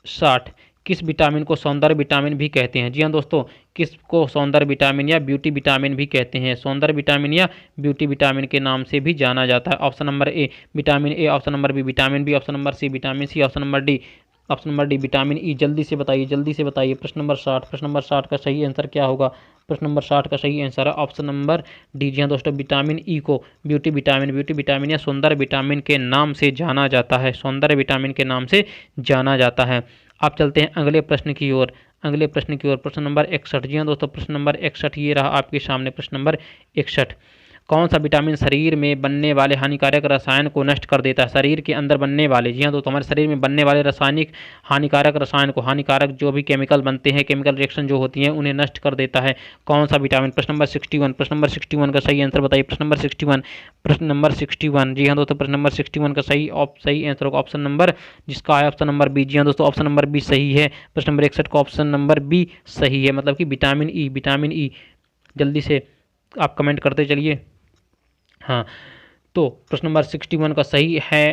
[SPEAKER 1] 60, किस विटामिन को सौंदर्य विटामिन भी कहते हैं? जी हाँ दोस्तों, किसको सौंदर्य विटामिन या ब्यूटी विटामिन भी कहते हैं? सौंदर्य विटामिन या ब्यूटी विटामिन के नाम से भी जाना जाता है। Option number A vitamin A, option number B vitamin B, option number C vitamin C, option number D vitamin E. जल्दी से बताइए, जल्दी से बताइए। प्रश्न नंबर 60 का सही आंसर क्या होगा? प्रश्न नंबर 60 का सही आंसर है ऑप्शन नंबर डी। जी हाँ दोस्तों, विटामिन ई को ब्यूटी विटामिन या सौंदर्य विटामिन के नाम से जाना जाता है, सौंदर्य विटामिन के नाम से जाना जाता है। अब चलते हैं अगले प्रश्न की ओर। प्रश्न नंबर 61। जी हाँ दोस्तों, प्रश्न नंबर 61 ये रहा आपके सामने। प्रश्न नंबर 61, कौन सा विटामिन शरीर में बनने वाले हानिकारक रसायन को नष्ट कर देता है? शरीर के अंदर बनने वाले, जी हाँ दोस्तों, हमारे शरीर में बनने वाले रासायनिक हानिकारक रसायन को, हानिकारक जो भी केमिकल बनते हैं, केमिकल रिएक्शन जो होती हैं, उन्हें नष्ट कर देता है कौन सा विटामिन? प्रश्न नंबर 61। प्रश्न नंबर 61 का सही आंसर बताइए। प्रश्न नंबर 61, जी हाँ दोस्तों, प्रश्न नंबर 61 का सही आंसर होगा ऑप्शन नंबर, जिसका है ऑप्शन नंबर बी। जी हाँ दोस्तों, ऑप्शन नंबर बी सही है। प्रश्न नंबर 61 का ऑप्शन नंबर बी सही है, मतलब कि विटामिन ई। जल्दी से आप कमेंट करते चलिए। हाँ, तो प्रश्न नंबर 61 का सही है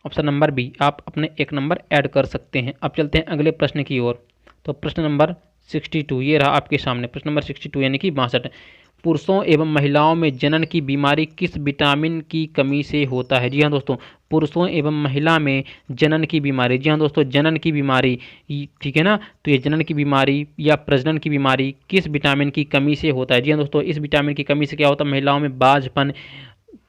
[SPEAKER 1] ऑप्शन नंबर बी। आप अपने एक नंबर ऐड कर सकते हैं। अब चलते हैं अगले प्रश्न की ओर। तो प्रश्न नंबर 62 ये रहा आपके सामने। प्रश्न नंबर 62 यानी कि 62, पुरुषों एवं महिलाओं में जनन की बीमारी किस विटामिन की कमी से होता है? जी हाँ दोस्तों, पुरुषों एवं महिला में जनन की बीमारी, जी हाँ दोस्तों, जनन की बीमारी, ठीक है ना। तो ये जनन की बीमारी या प्रजनन की बीमारी किस विटामिन की कमी से होता है? जी हाँ दोस्तों, इस विटामिन की कमी से क्या होता है? महिलाओं में बाझपन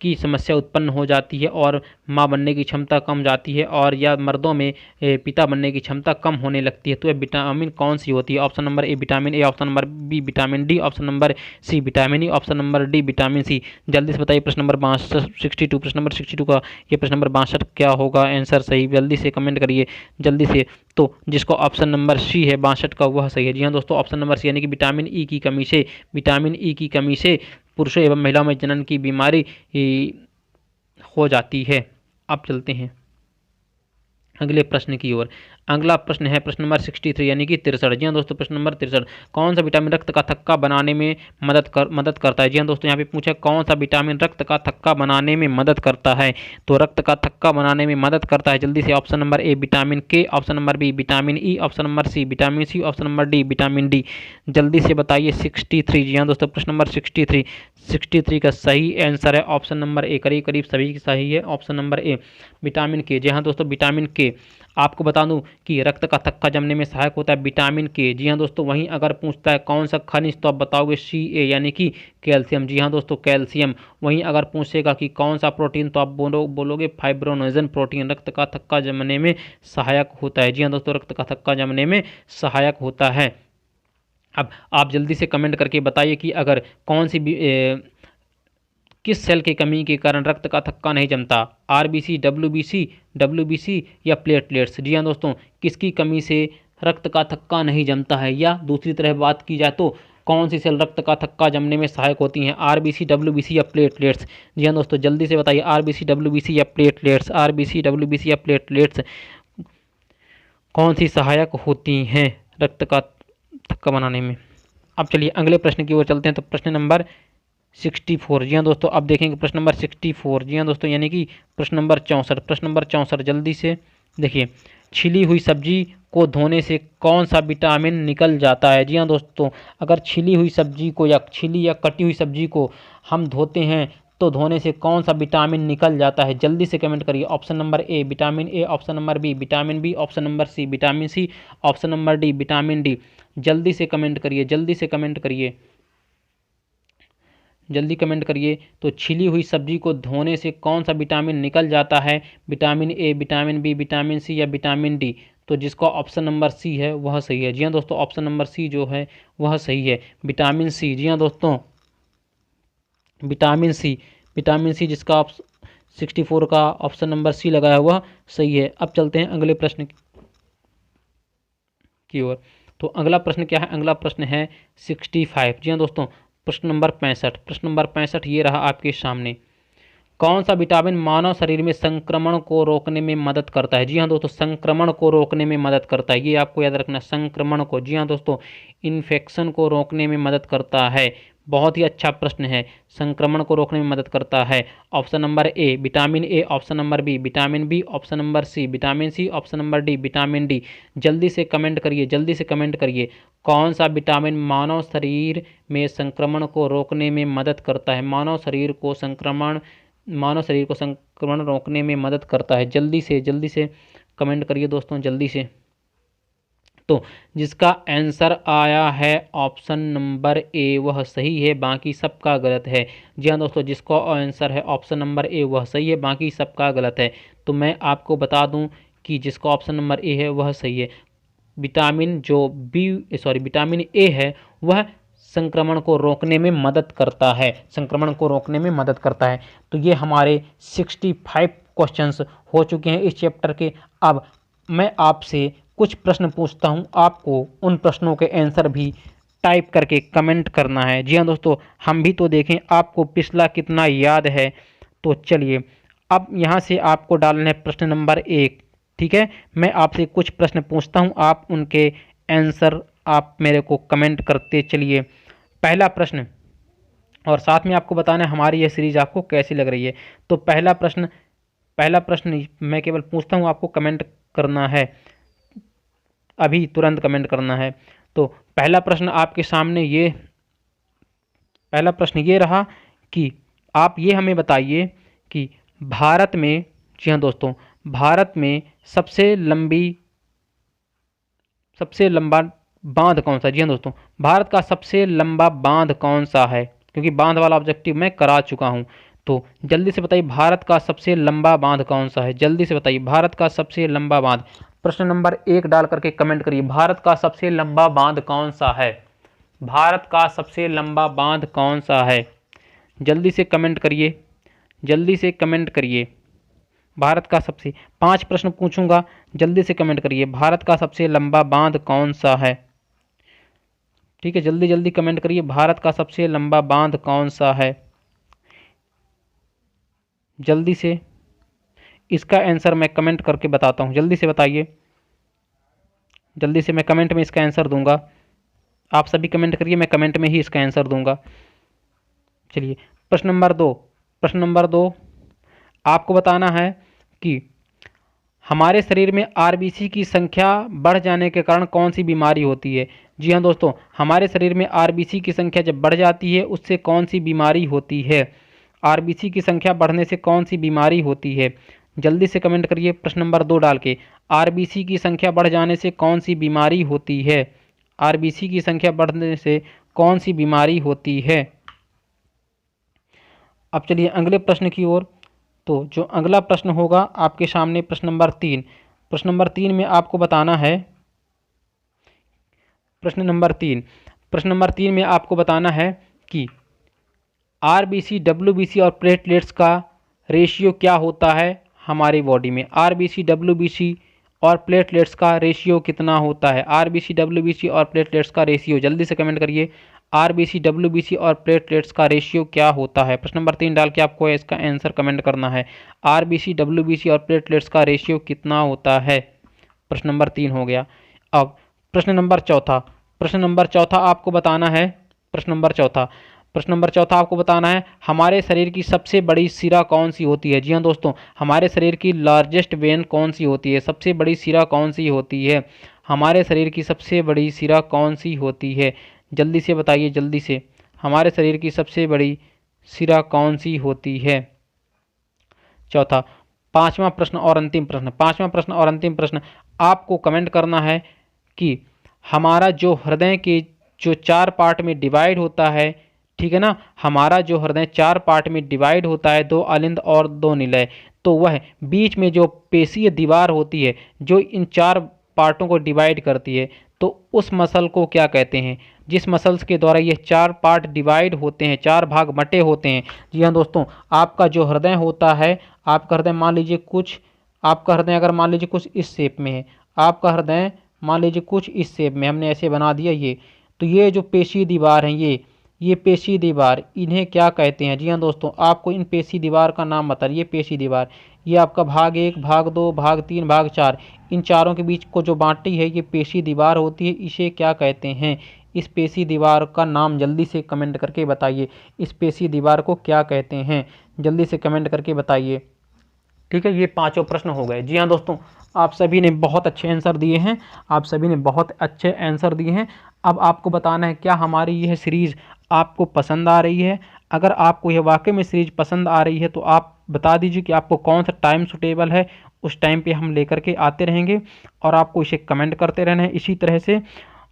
[SPEAKER 1] की समस्या उत्पन्न हो जाती है और माँ बनने की क्षमता कम जाती है, और या मर्दों में पिता बनने की क्षमता कम होने लगती है। तो ये विटामिन कौन सी होती है? Option number A vitamin A, option number B vitamin D, option number C vitamin E, option number D vitamin C. जल्दी से बताइए प्रश्न नंबर 62, प्रश्न नंबर 62 का ये प्रश्न नंबर 62 क्या होगा आंसर सही? जल्दी से कमेंट करिए जल्दी से। तो जिसको ऑप्शन नंबर सी है 62 का, वह सही है। जी हाँ दोस्तों, ऑप्शन नंबर सी यानी कि विटामिन ई की कमी से, विटामिन ई की कमी से पुरुषों एवं महिलाओं में जनन की बीमारी हो जाती है। अब चलते हैं अगले प्रश्न की ओर। अगला प्रश्न है प्रश्न नंबर 63 यानी कि 63। जी हाँ दोस्तों, प्रश्न नंबर 63, कौन सा विटामिन रक्त का थक्का बनाने में मदद करता है? जी हाँ दोस्तों, यहाँ पे पूछा कौन सा विटामिन रक्त का थक्का बनाने में मदद करता है। तो रक्त का थक्का बनाने में मदद करता है, जल्दी से option number A vitamin K, option number B vitamin E, option number C vitamin C, option number D vitamin D. जल्दी से बताइए 63। जी हाँ दोस्तों, प्रश्न नंबर 63 का सही आंसर है ऑप्शन नंबर ए। करीब करीब सभी की सही है ऑप्शन नंबर ए विटामिन के। जी हाँ दोस्तों, विटामिन के, आपको बता दूं कि रक्त का थक्का जमने में सहायक होता है विटामिन के। जी हाँ दोस्तों, वहीं अगर पूछता है कौन सा खनिज, तो आप बताओगे सी यानी कि कैल्शियम। जी हाँ दोस्तों, कैल्शियम। वहीं अगर पूछेगा कि कौन सा प्रोटीन, तो आप बोलोगे फाइब्रोनोजन प्रोटीन, रक्त का थक्का जमने में सहायक होता है। जी हाँ दोस्तों, रक्त का थक्का जमने में सहायक होता है। अब आप जल्दी से कमेंट करके बताइए कि अगर कौन सी किस सेल की कमी के कारण रक्त का थक्का नहीं जमता? आरबीसी, डब्ल्यूबीसी या प्लेटलेट्स? जी हाँ दोस्तों, किसकी कमी से रक्त का थक्का नहीं जमता है? या दूसरी तरह बात की जाए तो कौन सी सेल रक्त का थक्का जमने में सहायक होती हैं? आरबीसी, डब्ल्यूबीसी या प्लेटलेट्स? जी हाँ दोस्तों, जल्दी से बताइए आरबीसी, डब्ल्यूबीसी या प्लेटलेट्स? आरबीसी, डब्ल्यूबीसी या प्लेटलेट्स कौन सी सहायक होती हैं रक्त का थक्का बनाने में? अब चलिए अगले प्रश्न की ओर चलते हैं। तो प्रश्न नंबर 64। जी हाँ दोस्तों, अब देखेंगे प्रश्न नंबर 64। जी हाँ दोस्तों, यानी कि प्रश्न नंबर 64। प्रश्न नंबर 64 जल्दी से देखिए, छिली हुई सब्जी को धोने से कौन सा विटामिन निकल जाता है? जी हाँ दोस्तों, अगर छिली हुई सब्जी को या छिली या कटी हुई सब्जी को हम धोते हैं तो धोने से कौन सा विटामिन निकल जाता है? जल्दी से कमेंट करिए। Option number A vitamin A, option number B vitamin B, option number C vitamin C, option number D vitamin D. जल्दी से कमेंट करिए, जल्दी से कमेंट करिए, जल्दी कमेंट करिए। तो छिली हुई सब्जी को धोने से कौन सा विटामिन निकल जाता है? Vitamin A, vitamin B, vitamin C या विटामिन डी? तो जिसका ऑप्शन नंबर सी है वह सही है। जी हाँ दोस्तों, ऑप्शन नंबर सी जो है वह सही है, विटामिन सी। जी हाँ दोस्तों, विटामिन सी, विटामिन सी जिसका 64 का ऑप्शन नंबर सी लगाया हुआ सही है। अब चलते हैं अगले प्रश्न की ओर। तो अगला प्रश्न क्या है? अगला प्रश्न है 65। जी हाँ दोस्तों, प्रश्न नंबर 65। प्रश्न नंबर 65 ये रहा आपके सामने। कौन सा विटामिन मानव शरीर में संक्रमण को रोकने में मदद करता है? जी हाँ दोस्तों, संक्रमण को रोकने में मदद करता है, ये आपको याद रखना, संक्रमण को। जी हाँ दोस्तों, इन्फेक्शन को रोकने में मदद करता है। बहुत ही अच्छा प्रश्न है, संक्रमण को रोकने में मदद करता है। Option number A vitamin A, option number B vitamin B, option number C vitamin C, option number D vitamin D. जल्दी से कमेंट करिए, जल्दी से कमेंट करिए, कौन सा विटामिन मानव शरीर में संक्रमण को रोकने में मदद करता है? मानव शरीर को संक्रमण रोकने में मदद करता है। जल्दी से कमेंट करिए दोस्तों, जल्दी से। तो जिसका आंसर आया है ऑप्शन नंबर ए वह सही है, बाकी सबका गलत है। जी हाँ दोस्तों, जिसका आंसर है ऑप्शन नंबर ए वह सही है, बाकी सबका गलत है। तो मैं आपको बता दूं कि जिसका ऑप्शन नंबर ए है वह सही है। विटामिन ए है वह संक्रमण को रोकने में मदद करता है, संक्रमण को रोकने में मदद करता है। तो ये हमारे 65 क्वेश्चंस हो चुके हैं इस चैप्टर के। अब मैं आपसे कुछ प्रश्न पूछता हूं, आपको उन प्रश्नों के आंसर भी टाइप करके कमेंट करना है। जी हाँ दोस्तों, हम भी तो देखें आपको पिछला कितना याद है। तो चलिए, अब यहाँ से आपको डालना है प्रश्न नंबर 1। ठीक है, मैं आपसे कुछ प्रश्न पूछता हूँ, आप उनके आंसर आप मेरे को कमेंट करते चलिए। पहला प्रश्न, और साथ में आपको बताना है हमारी यह सीरीज आपको कैसी लग रही है। तो पहला प्रश्न मैं केवल पूछता हूँ, आपको कमेंट करना है, अभी तुरंत कमेंट करना है। तो पहला प्रश्न आपके सामने पहला प्रश्न ये रहा कि आप ये हमें बताइए कि भारत में, जी हाँ दोस्तों, भारत में सबसे लंबा बांध कौन सा है। जी हाँ दोस्तों, भारत का सबसे लंबा बांध कौन सा है, क्योंकि बांध वाला ऑब्जेक्टिव मैं करा चुका हूँ। तो जल्दी से बताइए भारत का सबसे लंबा बांध कौन सा है, जल्दी से बताइए भारत का सबसे लंबा बांध। प्रश्न नंबर 1 डाल करके कमेंट करिए, भारत का सबसे लंबा बांध कौन सा है, भारत का सबसे लंबा बांध कौन सा है। जल्दी से कमेंट करिए, जल्दी से कमेंट करिए। भारत का सबसे 5 प्रश्न पूछूंगा, जल्दी से कमेंट करिए, भारत का सबसे लंबा बांध कौन सा है। ठीक है, जल्दी जल्दी कमेंट करिए, भारत का सबसे लंबा बांध कौन सा है। जल्दी से, इसका आंसर मैं कमेंट करके बताता हूँ, जल्दी से बताइए, जल्दी से मैं कमेंट में इसका आंसर दूंगा। आप सभी कमेंट करिए, मैं कमेंट में ही इसका आंसर दूंगा। चलिए, प्रश्न नंबर 2 आपको बताना है कि हमारे शरीर में आरबीसी की संख्या बढ़ जाने के कारण कौन सी बीमारी होती है। जी हाँ दोस्तों, हमारे शरीर में आरबीसी की संख्या जब बढ़ जाती है उससे कौन सी बीमारी होती है, आरबीसी की संख्या बढ़ने से कौन सी बीमारी होती है। जल्दी से कमेंट करिए प्रश्न नंबर 2 डाल के, आरबीसी की संख्या बढ़ जाने से कौन सी बीमारी होती है, आरबीसी की संख्या बढ़ने से कौन सी बीमारी होती है। अब चलिए अगले प्रश्न की ओर। तो जो अगला प्रश्न होगा आपके सामने प्रश्न नंबर 3। प्रश्न नंबर 3 में आपको बताना है, प्रश्न नंबर 3 में आपको बताना है कि आरबीसी, डब्ल्यूबीसी और प्लेटलेट्स का रेशियो क्या होता है हमारी बॉडी में। आरबीसी, डब्ल्यूबीसी और प्लेटलेट्स का रेशियो कितना होता है, आरबीसी, डब्ल्यूबीसी और प्लेटलेट्स का रेशियो। जल्दी से कमेंट करिए, आरबीसी, डब्ल्यूबीसी और प्लेटलेट्स का रेशियो क्या होता है। प्रश्न नंबर 3 डाल के आपको इसका आंसर कमेंट करना है, आरबीसी, डब्ल्यूबीसी और प्लेटलेट्स का रेशियो कितना होता है। प्रश्न नंबर 3 हो गया। अब प्रश्न नंबर 4 आपको बताना है, प्रश्न नंबर 4 आपको बताना है हमारे शरीर की सबसे बड़ी सिरा कौन सी होती है। जी हाँ दोस्तों, हमारे शरीर की लार्जेस्ट वेन कौन सी होती है, सबसे बड़ी सिरा कौन सी होती है, हमारे शरीर की सबसे बड़ी सिरा कौन सी होती है। जल्दी से बताइए, जल्दी से, हमारे शरीर की सबसे बड़ी सिरा कौन सी होती है। चौथा, पांचवा प्रश्न और अंतिम प्रश्न आपको कमेंट करना है कि हमारा जो हृदय के जो 4 पार्ट में डिवाइड होता है, ठीक है ना, हमारा जो हृदय 4 पार्ट में डिवाइड होता है, 2 अलिंद और 2 निलय, तो वह बीच में जो पेशीय दीवार होती है जो इन 4 पार्टों को डिवाइड करती है, तो उस मसल को क्या कहते हैं, जिस मसल्स के द्वारा ये 4 पार्ट डिवाइड होते हैं, 4 भाग बटे होते हैं। जी हाँ दोस्तों, आपका जो हृदय होता है, आपका हृदय मान लीजिए कुछ, आपका हृदय अगर मान लीजिए कुछ इस शेप में है, आपका हृदय मान लीजिए कुछ इस शेप में, हमने ऐसे बना दिया ये, तो ये जो पेशी दीवार हैं, ये पेशी दीवार, इन्हें क्या कहते हैं। जी हाँ दोस्तों, आपको इन पेशी दीवार का नाम बता, ये पेशी दीवार, ये आपका भाग 1, भाग 2, भाग 3, भाग 4, इन चारों के बीच को जो बांटी है ये पेशी दीवार होती है, इसे क्या कहते हैं। इस पेशी दीवार का नाम जल्दी से कमेंट करके बताइए, इस पेशी दीवार को क्या कहते हैं, जल्दी से कमेंट करके बताइए। ठीक है, ये 5 प्रश्न हो गए। जी हाँ दोस्तों, आप सभी ने बहुत अच्छे आंसर दिए हैं, आप सभी ने बहुत अच्छे आंसर दिए हैं। अब आपको बताना है क्या हमारी यह सीरीज़ आपको पसंद आ रही है। अगर आपको यह वाकई में सीरीज पसंद आ रही है तो आप बता दीजिए कि आपको कौन सा टाइम सूटेबल है, उस टाइम पे हम लेकर के आते रहेंगे और आपको इसे कमेंट करते रहना है इसी तरह से।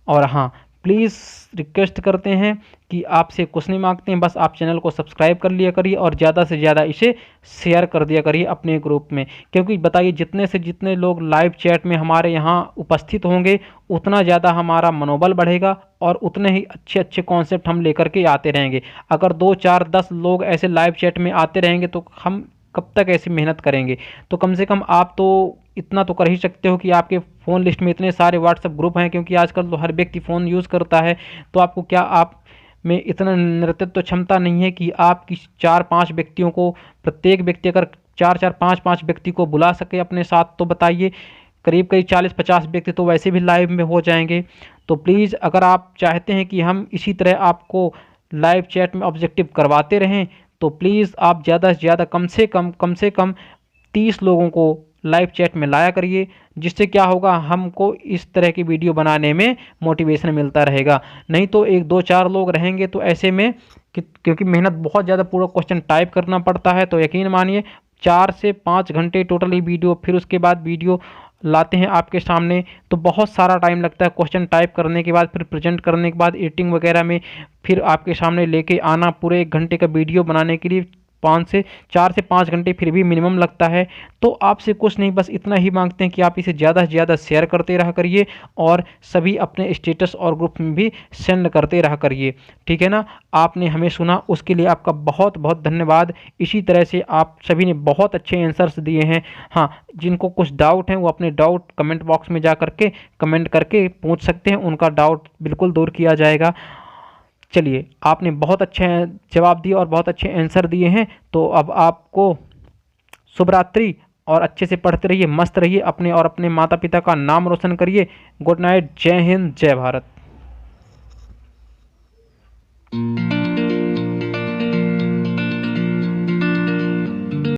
[SPEAKER 1] और हाँ, प्लीज़ रिक्वेस्ट करते हैं कि आपसे कुछ नहीं मांगते हैं, बस आप चैनल को सब्सक्राइब कर लिया करिए और ज़्यादा से ज़्यादा इसे शेयर कर दिया करिए अपने ग्रुप में। क्योंकि बताइए, जितने से जितने लोग लाइव चैट में हमारे यहाँ उपस्थित होंगे उतना ज़्यादा हमारा मनोबल बढ़ेगा और उतने ही अच्छे अच्छे कॉन्सेप्ट हम लेकर के आते रहेंगे। अगर 2 4 10 लोग ऐसे लाइव चैट में आते रहेंगे तो हम कब तक ऐसी मेहनत करेंगे। तो कम से कम आप तो इतना तो कर ही सकते हो कि आपके फ़ोन लिस्ट में इतने सारे व्हाट्सएप ग्रुप हैं, क्योंकि आजकल तो हर व्यक्ति फ़ोन यूज़ करता है। तो आपको क्या, आप में इतना नेतृत्व क्षमता नहीं है कि आप किसी 4-5 व्यक्तियों को, प्रत्येक व्यक्ति अगर 4-4 5-5 व्यक्ति को बुला सके अपने साथ, तो बताइए करीब करीब 40-50 व्यक्ति तो वैसे भी लाइव में हो जाएंगे। तो प्लीज़, अगर आप चाहते हैं कि हम इसी तरह आपको लाइव चैट में ऑब्जेक्टिव करवाते रहें, तो प्लीज़ आप ज़्यादा से ज़्यादा कम से कम 30 लोगों को लाइव चैट में लाया करिए। जिससे क्या होगा, हमको इस तरह की वीडियो बनाने में मोटिवेशन मिलता रहेगा। नहीं तो 1-2-4 लोग रहेंगे तो ऐसे में क्योंकि मेहनत बहुत ज़्यादा, पूरा क्वेश्चन टाइप करना पड़ता है, तो यकीन मानिए 4 से 5 घंटे टोटली वीडियो, फिर उसके बाद वीडियो लाते हैं आपके सामने तो बहुत सारा टाइम लगता है क्वेश्चन टाइप करने के बाद, फिर प्रेजेंट करने के बाद, एडिटिंग वगैरह में, फिर आपके सामने लेके आना, पूरे 1 घंटे का वीडियो बनाने के लिए 4 से 5 घंटे फिर भी मिनिमम लगता है। तो आपसे कुछ नहीं, बस इतना ही मांगते हैं कि आप इसे ज़्यादा से ज़्यादा शेयर करते रहा करिए और सभी अपने स्टेटस और ग्रुप में भी सेंड करते रहा करिए। ठीक है ना। आपने हमें सुना, उसके लिए आपका बहुत बहुत धन्यवाद। इसी तरह से आप सभी ने बहुत अच्छे आंसर्स दिए हैं। हाँ, जिनको कुछ डाउट हैं वो अपने डाउट कमेंट बॉक्स में जा करके कमेंट करके पूछ सकते हैं, उनका डाउट बिल्कुल दूर किया जाएगा। चलिए, आपने बहुत अच्छे जवाब दिए और बहुत अच्छे आंसर दिए हैं। तो अब आपको शुभ रात्रि और अच्छे से पढ़ते रहिए, मस्त रहिए, अपने और अपने माता पिता का नाम रोशन करिए। गुड नाइट, जय हिंद, जय भारत।